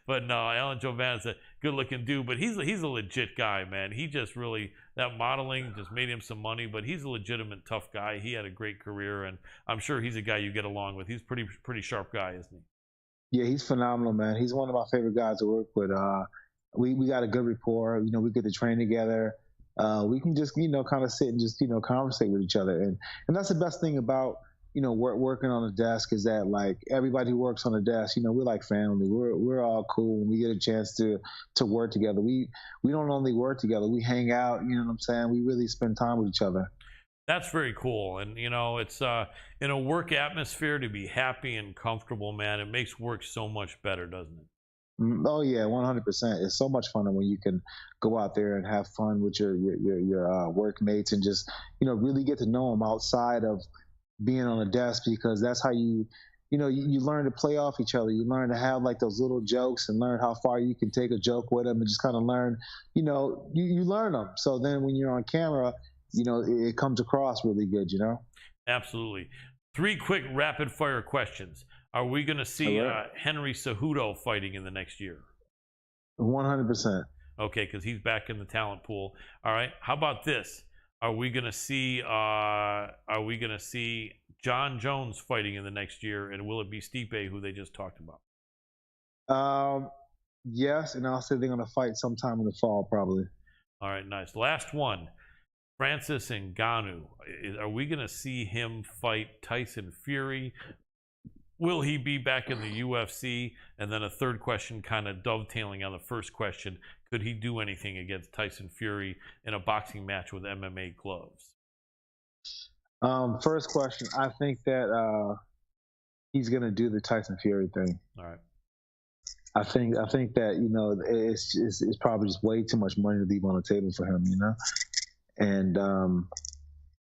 But no, Alan Jovan's a good-looking dude, but he's a legit guy, man. He just really, that modeling just made him some money, but he's a legitimate tough guy. He had a great career, and I'm sure he's a guy you get along with. He's pretty sharp guy, isn't he? Yeah, he's phenomenal, man. He's one of my favorite guys to work with. We got a good rapport. You know, we get to train together. We can just, you know, kind of sit and just, you know, conversate with each other. And that's the best thing about, you know, working on the desk is that, like, everybody who works on the desk, you know, we're like family. We're all cool. When we get a chance to work together, we don't only work together. We hang out. You know what I'm saying? We really spend time with each other. That's very cool. And, you know, it's in a work atmosphere, to be happy and comfortable, man, it makes work so much better, doesn't it? Oh yeah, 100%. It's so much fun when you can go out there and have fun with your workmates and just, you know, really get to know them outside of being on a desk, because that's how you learn to play off each other. You learn to have like those little jokes and learn how far you can take a joke with them and just kind of learn, you know, you learn them. So then when you're on camera, you know, it comes across really good, you know? Absolutely. 3 quick rapid fire questions. Are we going to see Henry Cejudo fighting in the next year? 100%. Okay, because he's back in the talent pool. All right. How about this? Are we going to see Jon Jones fighting in the next year, and will it be Stipe, who they just talked about? Yes, and I'll say they're going to fight sometime in the fall, probably. All right, nice. Last one. Francis Ngannou. Are we going to see him fight Tyson Fury? Will he be back in the UFC? And then a third question, kind of dovetailing on the first question. Could he do anything against Tyson Fury in a boxing match with MMA gloves? First question, I think that he's going to do the Tyson Fury thing. All right. I think that, you know, it's probably just way too much money to leave on the table for him, you know? And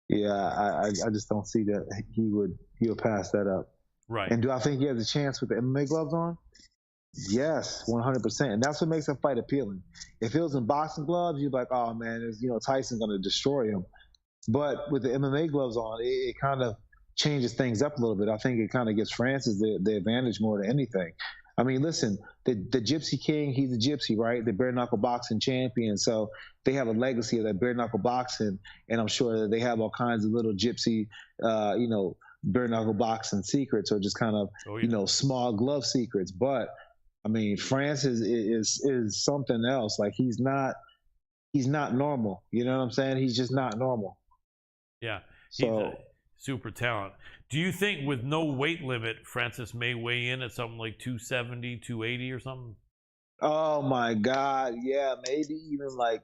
yeah, I just don't see that he'll pass that up. Right. And do I think he has a chance with the MMA gloves on? Yes, 100%. And that's what makes a fight appealing. If it was in boxing gloves, you'd be like, oh man, Tyson's going to destroy him. But with the MMA gloves on, it kind of changes things up a little bit. I think it kind of gives Francis the advantage more than anything. I mean, listen, the Gypsy King, he's a gypsy, right? The bare knuckle boxing champion. So they have a legacy of that bare knuckle boxing, and I'm sure that they have all kinds of little gypsy, bare knuckle boxing secrets, or just kind of, small glove secrets. But I mean, Francis is something else. Like he's not normal. You know what I'm saying? He's just not normal. Yeah, he's a super talent. Do you think with no weight limit, Francis may weigh in at something like 270, 280 or something? Oh my God, yeah, maybe even like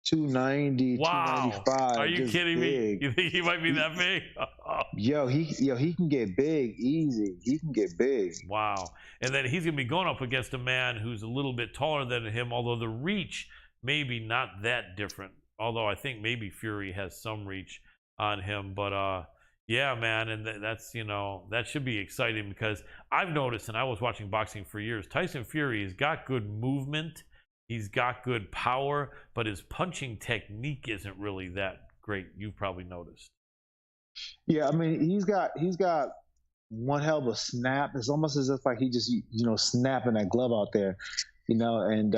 290, wow. 295. Are you kidding me? You think he might be that big? Yo, he can get big easy. He can get big. Wow. And then he's going to be going up against a man who's a little bit taller than him, although the reach maybe not that different. Although I think maybe Fury has some reach on him. But yeah, man, and that's, that should be exciting, because I've noticed, and I was watching boxing for years, Tyson Fury has got good movement. He's got good power, but his punching technique isn't really that great. You've probably noticed. Yeah, I mean, he's got one hell of a snap. It's almost as if like he just snapping that glove out there, and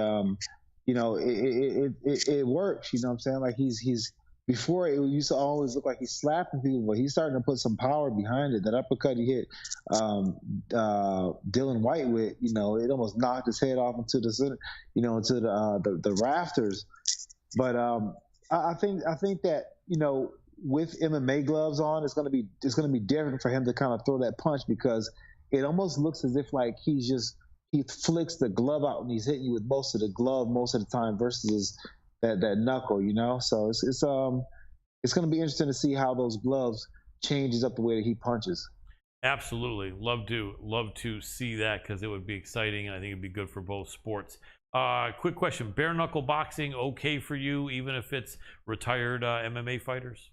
it works. You know what I'm saying? Like he's before, it used to always look like he's slapping people, but he's starting to put some power behind it. That uppercut he hit Dylan White with, it almost knocked his head off into the center, into the rafters. But I think that with MMA gloves on, it's gonna be different for him to kind of throw that punch, because it almost looks as if like he flicks the glove out and he's hitting you with most of the glove most of the time versus that knuckle, So it's going to be interesting to see how those gloves changes up the way that he punches. Absolutely, love to see that, because it would be exciting, and I think it'd be good for both sports. Quick question: bare knuckle boxing okay for you, even if it's retired MMA fighters?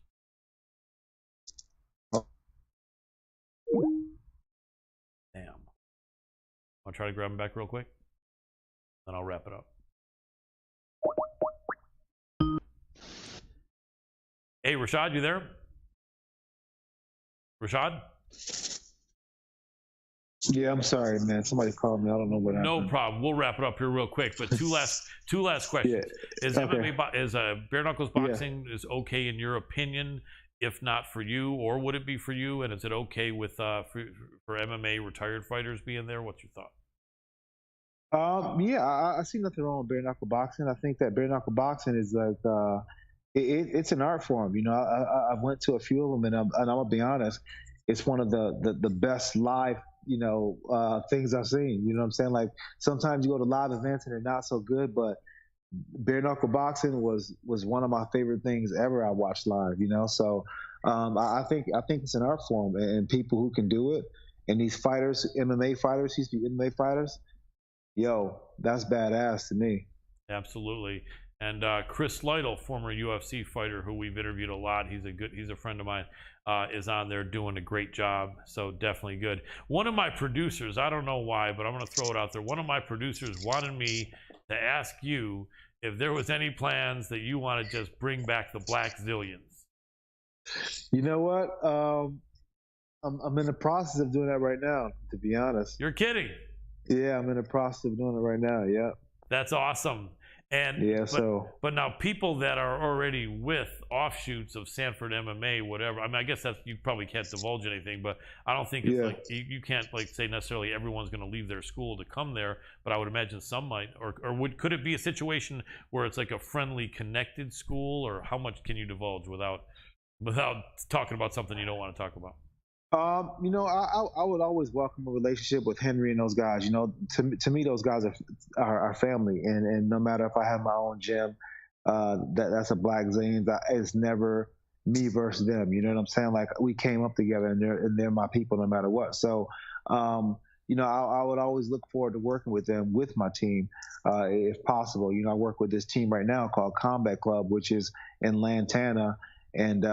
I'll try to grab him back real quick, then I'll wrap it up. Hey, Rashad, you there? Rashad? Yeah, I'm sorry, man. Somebody called me. I don't know what happened. No problem. We'll wrap it up here real quick. But two last questions. Yeah. Is Okay. MMA is bare knuckles boxing is okay in your opinion? If not for you, or would it be for you? And is it okay with for MMA retired fighters being there? What's your thought? Yeah, I see nothing wrong with bare knuckle boxing. I think that bare knuckle boxing is like it's an art form. You know, I went to a few of them, and I'm gonna be honest, it's one of the best live things I've seen. You know what I'm saying? Like sometimes you go to live events and they're not so good, but bare knuckle boxing was one of my favorite things ever I watched live. You know, so I think it's an art form, and people who can do it, and these fighters, MMA fighters, used to be MMA fighters. Yo, that's badass to me. Absolutely. And Chris Liddell, former UFC fighter who we've interviewed a lot, he's a friend of mine, is on there doing a great job. So definitely good. One of my producers, I don't know why, but I'm going to throw it out there. One of my producers wanted me to ask you if there was any plans that you want to just bring back the Black Zillions. You know what? I'm in the process of doing that right now, to be honest. You're kidding. Yeah, I'm in the process of doing it right now. Yeah. That's awesome. And yeah, but now people that are already with offshoots of Sanford MMA, whatever. I mean, I guess that's, you probably can't divulge anything, but I don't think it's like you can't like say necessarily everyone's going to leave their school to come there. But I would imagine some might, or could it be a situation where it's like a friendly, connected school, or how much can you divulge without talking about something you don't want to talk about? I would always welcome a relationship with Henry and those guys. You know, to me, those guys are family, and no matter if I have my own gym, that's a Black Zillions. It's never me versus them. You know what I'm saying? Like we came up together, and they're my people no matter what. So, I would always look forward to working with them, with my team, if possible. You know, I work with this team right now called Combat Club, which is in Lantana. And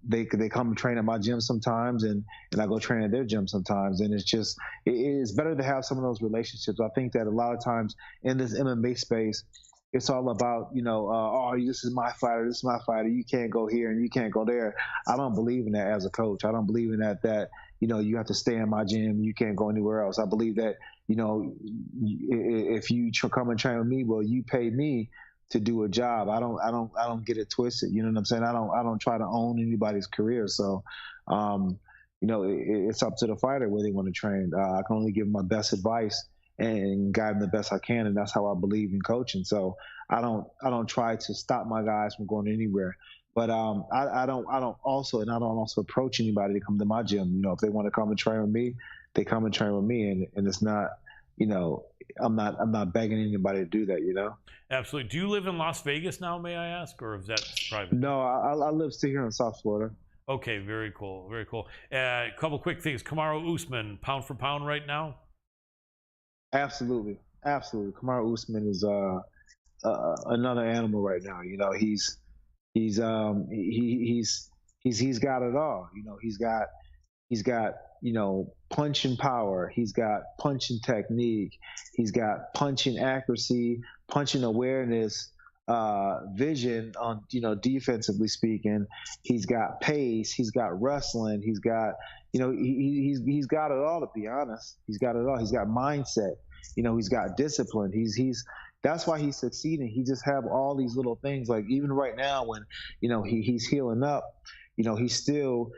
they come and train at my gym sometimes, and I go train at their gym sometimes. And it's better to have some of those relationships. I think that a lot of times in this MMA space, it's all about this is my fighter, this is my fighter. You can't go here and you can't go there. I don't believe in that as a coach. I don't believe in that you have to stay in my gym. You can't go anywhere else. I believe that if you come and train with me, well, you pay me to do a job. I don't get it twisted. You know what I'm saying? I don't try to own anybody's career. So, it's up to the fighter where they want to train. I can only give them my best advice and guide them the best I can, and that's how I believe in coaching. So I don't try to stop my guys from going anywhere. But I don't also approach anybody to come to my gym. You know, if they want to come and train with me, they come and train with me, and it's not. I'm not begging anybody to do that, Absolutely. Do you live in Las Vegas now, may I ask, or is that private? No, I live still here in South Florida. Okay, very cool, very cool. A couple quick things. Kamaru Usman, pound for pound right now? Absolutely. Kamaru Usman is another animal right now. He's got it all. He's got punching power. He's got punching technique. He's got punching accuracy, punching awareness, vision on, defensively speaking. He's got pace. He's got wrestling. He's got, he's got it all, to be honest. He's got it all. He's got mindset. He's got discipline. That's why he's succeeding. He just have all these little things. Like even right now when, he's healing up, he's still,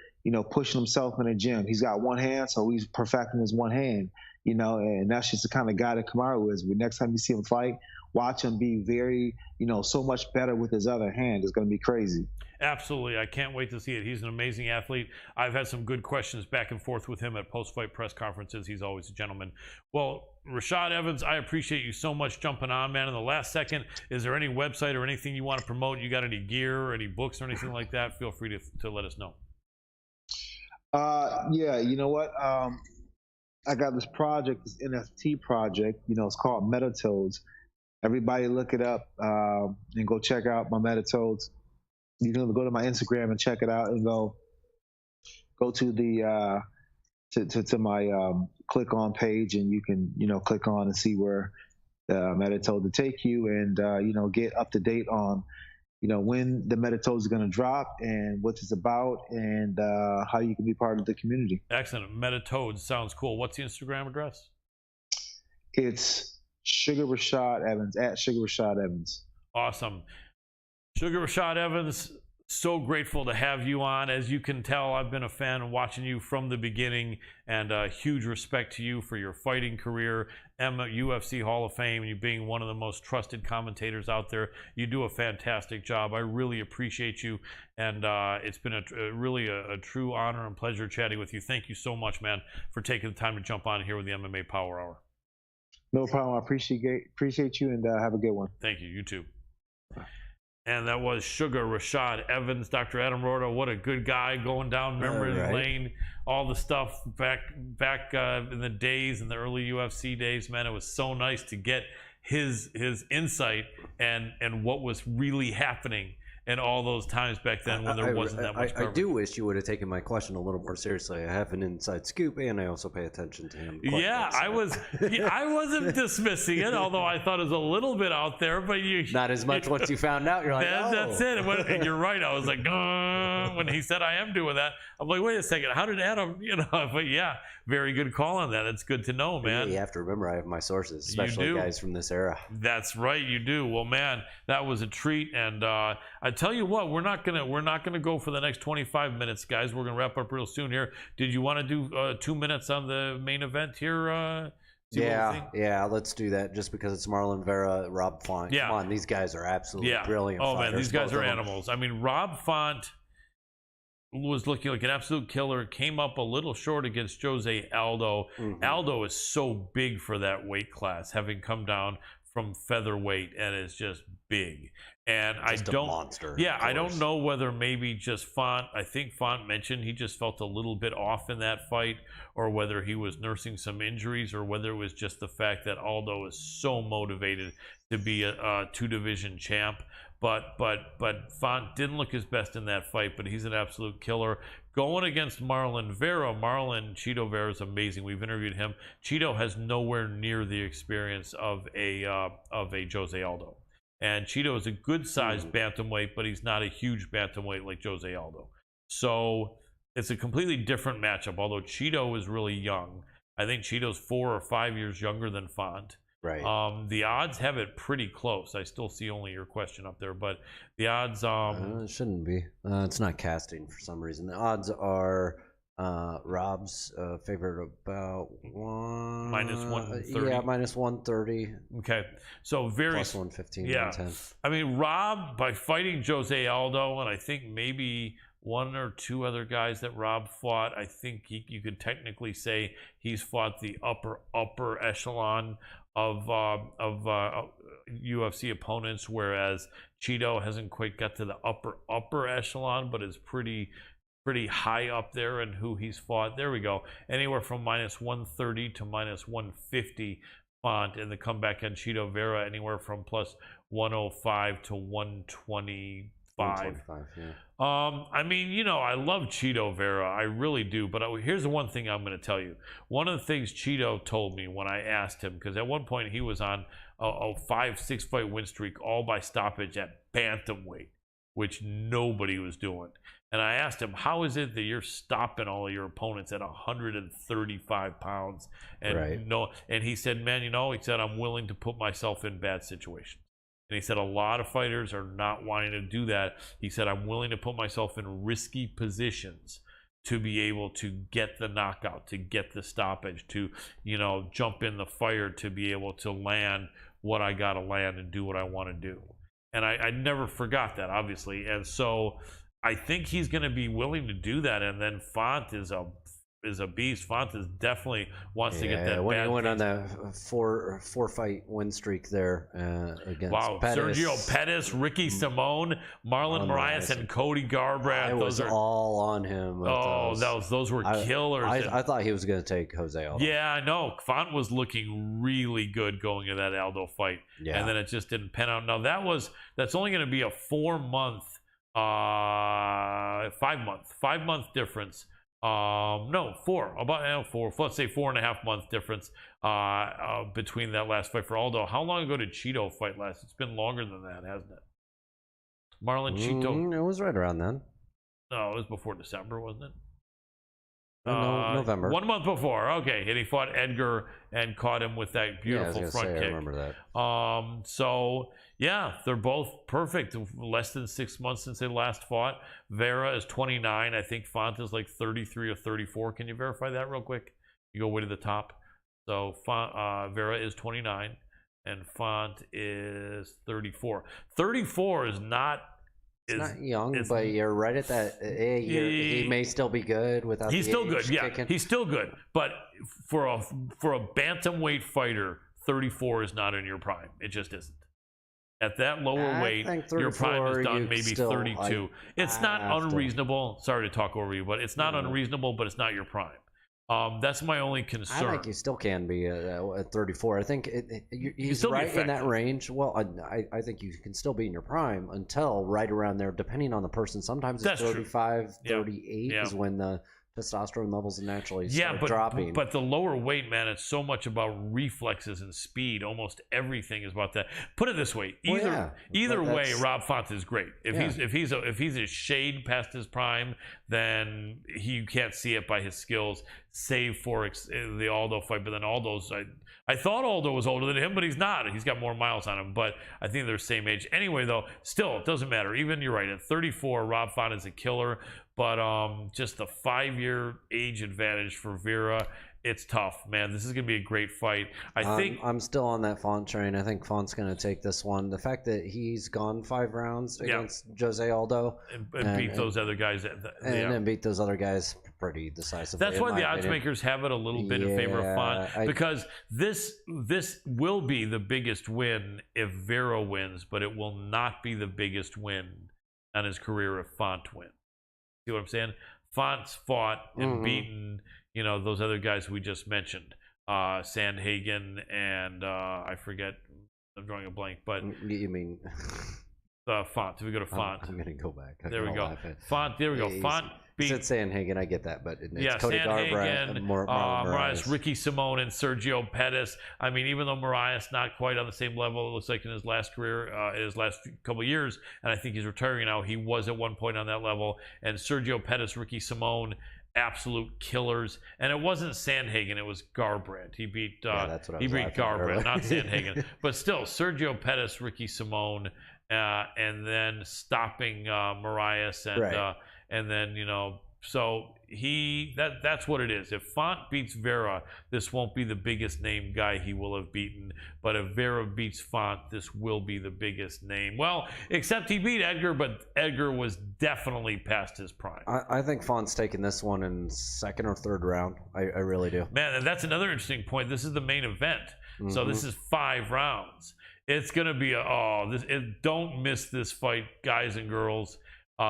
pushing himself in the gym. He's got one hand, so he's perfecting his one hand, and that's just the kind of guy that Kamaru is. But next time you see him fight, watch him be very, so much better with his other hand. It's going to be crazy. Absolutely. I can't wait to see it. He's an amazing athlete. I've had some good questions back and forth with him at post-fight press conferences. He's always a gentleman. Well, Rashad Evans, I appreciate you so much jumping on, man. In the last second, is there any website or anything you want to promote? You got any gear or any books or anything like that? Feel free to let us know. Yeah, you know what? I got this project, this NFT project, it's called Metatoads. Everybody look it up and go check out my Metatoads. You can go to my Instagram and check it out, and go to the to my click on page, and you can, click on and see where Meta told to take you, and get up to date on when the Meta is going to drop and what it's about, and how you can be part of the community. Excellent. Meta sounds cool. What's the Instagram address? It's Sugar Rashad Evans, at Sugar Rashad Evans. Awesome. Sugar Rashad Evans, so grateful to have you on. As you can tell, I've been a fan watching you from the beginning, and huge respect to you for your fighting career, UFC Hall of Fame, you being one of the most trusted commentators out there. You do a fantastic job. I really appreciate you, and it's been really a true honor and pleasure chatting with you. Thank you so much, man, for taking the time to jump on here with the MMA Power Hour. No problem. I appreciate you, and have a good one. Thank you. You too. And that was Sugar Rashad Evans. Dr. Adam Roorda, what a good guy, going down memory lane. All the stuff back in the days, in the early UFC days, man, it was so nice to get his insight and what was really happening in all those times back then when there wasn't that much coverage. I do wish you would have taken my question a little more seriously. I have an inside scoop, and I also pay attention to him. I wasn't dismissing it, although I thought it was a little bit out there. But not as much once you found out. You're like, that's it. You're right. I was like, when he said I am doing that, I'm like, wait a second, how did Adam? But yeah, very good call on that. It's good to know, man. Yeah, you have to remember I have my sources, especially guys from this era. That's right, you do. Well, man, that was a treat, and I tell you what, we're not gonna go for the next 25 minutes, guys. We're gonna wrap up real soon here. Did you want to do 2 minutes on the main event here? Yeah, let's do that. Just because it's Marlon Vera, Rob Font. Yeah. Come on, these guys are absolutely brilliant. Oh fighters, man, these guys are animals. I mean, Rob Font was looking like an absolute killer. Came up a little short against Jose Aldo. Aldo is so big for that weight class, having come down from featherweight, and is just big. And just a monster. Yeah, I don't know whether maybe just Font. I think Font mentioned he just felt a little bit off in that fight, or whether he was nursing some injuries, or whether it was just the fact that Aldo is so motivated to be a two-division champ. But Font didn't look his best in that fight, but he's an absolute killer. Going against Marlon Vera, Cheeto Vera is amazing. We've interviewed him. Cheeto has nowhere near the experience of a Jose Aldo. And Cheeto is a good-sized bantamweight, but he's not a huge bantamweight like Jose Aldo. So it's a completely different matchup, although Cheeto is really young. I think Cheeto's 4 or 5 years younger than Font. Right. The odds have it pretty close. I still see only your question up there, but the odds it shouldn't be. It's not casting for some reason. The odds are Rob's favorite about minus 130. Yeah, minus 130. Okay, so very plus 115. Yeah, 110. I mean, Rob, by fighting Jose Aldo, and I think maybe one or two other guys that Rob fought, I think you could technically say he's fought the upper echelon of UFC opponents, whereas Cheeto hasn't quite got to the upper echelon, but is pretty high up there in who he's fought. There we go. Anywhere from minus 130 to minus 150 Font, and the comeback on Cheeto Vera anywhere from plus 105 to 125. 125, yeah. I mean, I love Cheeto Vera, I really do. But here's the one thing I'm going to tell you. One of the things Cheeto told me when I asked him, because at one point he was on a 5-6 fight win streak, all by stoppage at bantamweight, which nobody was doing. And I asked him, how is it that you're stopping all of your opponents at 135 pounds? And and he said, man, he said, I'm willing to put myself in bad situations. And he said, a lot of fighters are not wanting to do that. He said, I'm willing to put myself in risky positions to be able to get the knockout, to get the stoppage, to, jump in the fire, to be able to land what I got to land and do what I want to do. And I never forgot that, obviously. And so I think he's going to be willing to do that. And then Font is a beast. Font is definitely wants to get that. When he went on that four fight win streak there against Pettis. Sergio Pettis, Ricky Simone, Marlon Moraes, and Cody Garbrandt. Those are all on him. Those were killers. I thought he was going to take Jose Aldo. Yeah, I know. Font was looking really good going into that Aldo fight, and then it just didn't pan out. Now that's only going to be a 5 month difference No, 4. About 4. Let's say 4.5 month difference between that last fight for Aldo. How long ago did Cheeto fight last? It's been longer than that, hasn't it? Marlon Cheeto. It was right around then. No, it was before December, wasn't it? No, November. 1 month before. Okay, and he fought Edgar and caught him with that beautiful front kick. I remember that. So yeah, they're both perfect. Less than 6 months since they last fought. Vera is 29. I think Font is like 33 or 34. Can you verify that real quick? You go way to the top. So Vera is 29, and Font is 34. 34 is not. It's not young, but you're right at that. He may still be good without. He's still good. Yeah, kicking. He's still good. But for a bantamweight fighter, 34 is not in your prime. It just isn't. At that lower weight, your prime is done maybe 32. It's not unreasonable. Sorry to talk over you, but it's not unreasonable. But it's not your prime. That's my only concern. I think you still can be at 34. I think he's right in that range. Well, I think you can still be in your prime until right around there, depending on the person. Sometimes it's 35, 38 is when the testosterone levels naturally start dropping. But the lower weight, man, it's so much about reflexes and speed. Almost everything is about that. Put it this way: either way, Rob Font is great. If he's a shade past his prime, then you can't see it by his skills. Save for the Aldo fight, but then Aldo's. I thought Aldo was older than him, but he's not. He's got more miles on him, but I think they're the same age. Anyway, though, still, it doesn't matter. Even, you're right, at 34, Rob Font is a killer, but just the 5-year age advantage for Vera, it's tough, man. This is going to be a great fight. I think I'm still on that Font train. I think Font's going to take this one. The fact that he's gone 5 rounds against Jose Aldo and beat those other guys, and beat those other guys pretty decisively. That's why the odds makers have it a little bit in favor of Font, because this will be the biggest win if Vera wins, but it will not be the biggest win on his career if Font wins. See what I'm saying? Font's fought and beaten, those other guys we just mentioned, Sandhagen and I forget. I'm drawing a blank, but you mean Font? If we go to Font, I'm gonna go back. There we go. Font. There we go. Font. It's Sandhagen, I get that, but it's Cody Sandhagen, Marias, Ricky Simone, and Sergio Pettis. I mean, even though Marias not quite on the same level, it looks like in his last career, in his last couple of years, and I think he's retiring now. He was at one point on that level. And Sergio Pettis, Ricky Simone, absolute killers. And it wasn't Sandhagen, it was Garbrandt. He beat Garbrandt, not Sandhagen. But still, Sergio Pettis, Ricky Simone, and then stopping Marias and then, so that's what it is. If Font beats Vera, this won't be the biggest name guy he will have beaten. But if Vera beats Font, this will be the biggest name. Well, except he beat Edgar, but Edgar was definitely past his prime. I think Font's taking this one in 2nd or 3rd round. I really do. Man, and that's another interesting point. This is the main event. So this is 5 rounds. It's going to be don't miss this fight, guys and girls.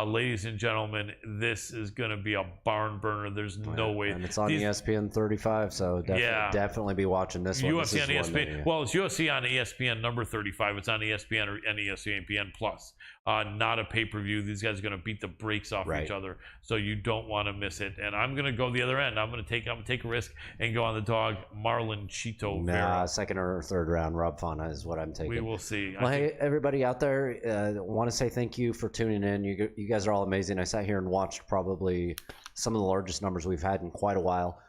Ladies and gentlemen, this is going to be a barn burner. There's no way. And it's on ESPN 35, so definitely be watching this one. UFC on ESPN. Well, it's UFC on ESPN number 35. It's on ESPN and ESPN Plus. Not a pay-per-view. These guys are going to beat the brakes off each other, so you don't want to miss it. And I'm going to go the other end. I'm going to take a risk and go on the dog Marlon Cheeto Vera. 2nd or 3rd round, Rob Font is what I'm taking. We will see. Well, hey, everybody out there, want to say thank you for tuning in. You guys are all amazing. I sat here and watched probably some of the largest numbers we've had in quite a while.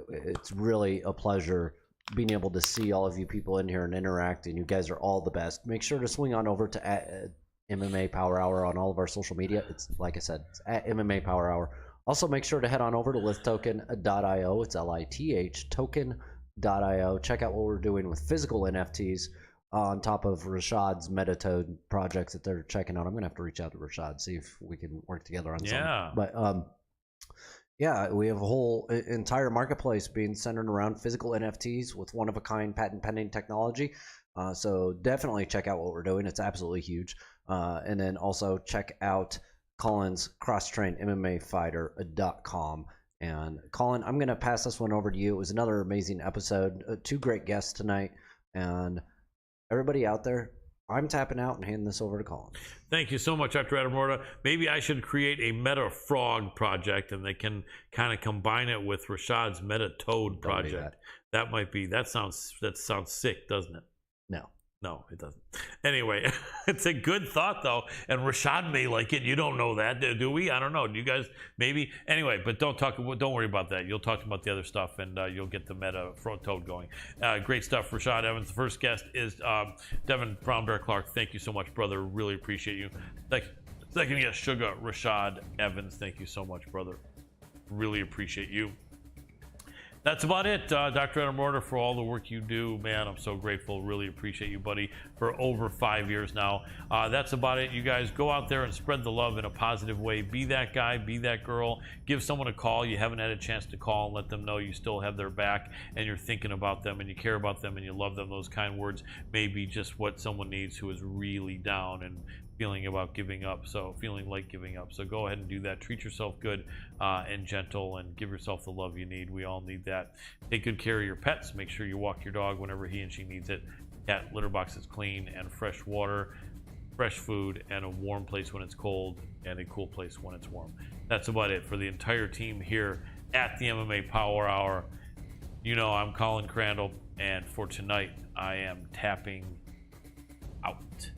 It's really a pleasure being able to see all of you people in here and interact, and you guys are all the best. Make sure to swing on over to MMA Power Hour on all of our social media. It's, like I said, it's at MMA Power Hour. Also, make sure to head on over to lithtoken.io. It's LITH token.io. Check out what we're doing with physical NFTs on top of Rashad's Metatoad projects that they're checking out. I'm going to have to reach out to Rashad, see if we can work together on something. But we have a whole entire marketplace being centered around physical NFTs with one-of-a-kind patent-pending technology. So definitely check out what we're doing. It's absolutely huge. And then also check out Colin's cross-train MMA fighter.com. And Colin, I'm going to pass this one over to you. It was another amazing episode. 2 great guests tonight. And everybody out there, I'm tapping out and handing this over to Colin. Thank you so much, Dr. Adam Roorda. Maybe I should create a Meta Frog project, and they can kind of combine it with Rashad's Meta Toad project. That sounds sick, doesn't it? No, it doesn't. Anyway, it's a good thought, though. And Rashad may like it. You don't know that, do we? I don't know. Do you guys? Maybe. Anyway, but don't worry about that. You'll talk about the other stuff, and you'll get the Meta Frog Toad going. Great stuff, Rashad Evans. The first guest is Devin Clark. Thank you so much, brother. Really appreciate you. Second guest, Sugar Rashad Evans. Thank you so much, brother. Really appreciate you. That's about it, Dr. Adam Roorda, for all the work you do. Man, I'm so grateful. Really appreciate you, buddy, for over 5 years now. That's about it. You guys go out there and spread the love in a positive way. Be that guy, be that girl. Give someone a call. You haven't had a chance to call and let them know you still have their back and you're thinking about them and you care about them and you love them. Those kind words may be just what someone needs who is really down and feeling like giving up. So go ahead and do that. Treat yourself good and gentle, and give yourself the love you need. We all need that. Take good care of your pets. Make sure you walk your dog whenever he and she needs it. Cat litter box is clean, and fresh water, fresh food, and a warm place when it's cold, and a cool place when it's warm. That's about it for the entire team here at the MMA Power Hour. You know, I'm Colin Crandall, and for tonight I am tapping out.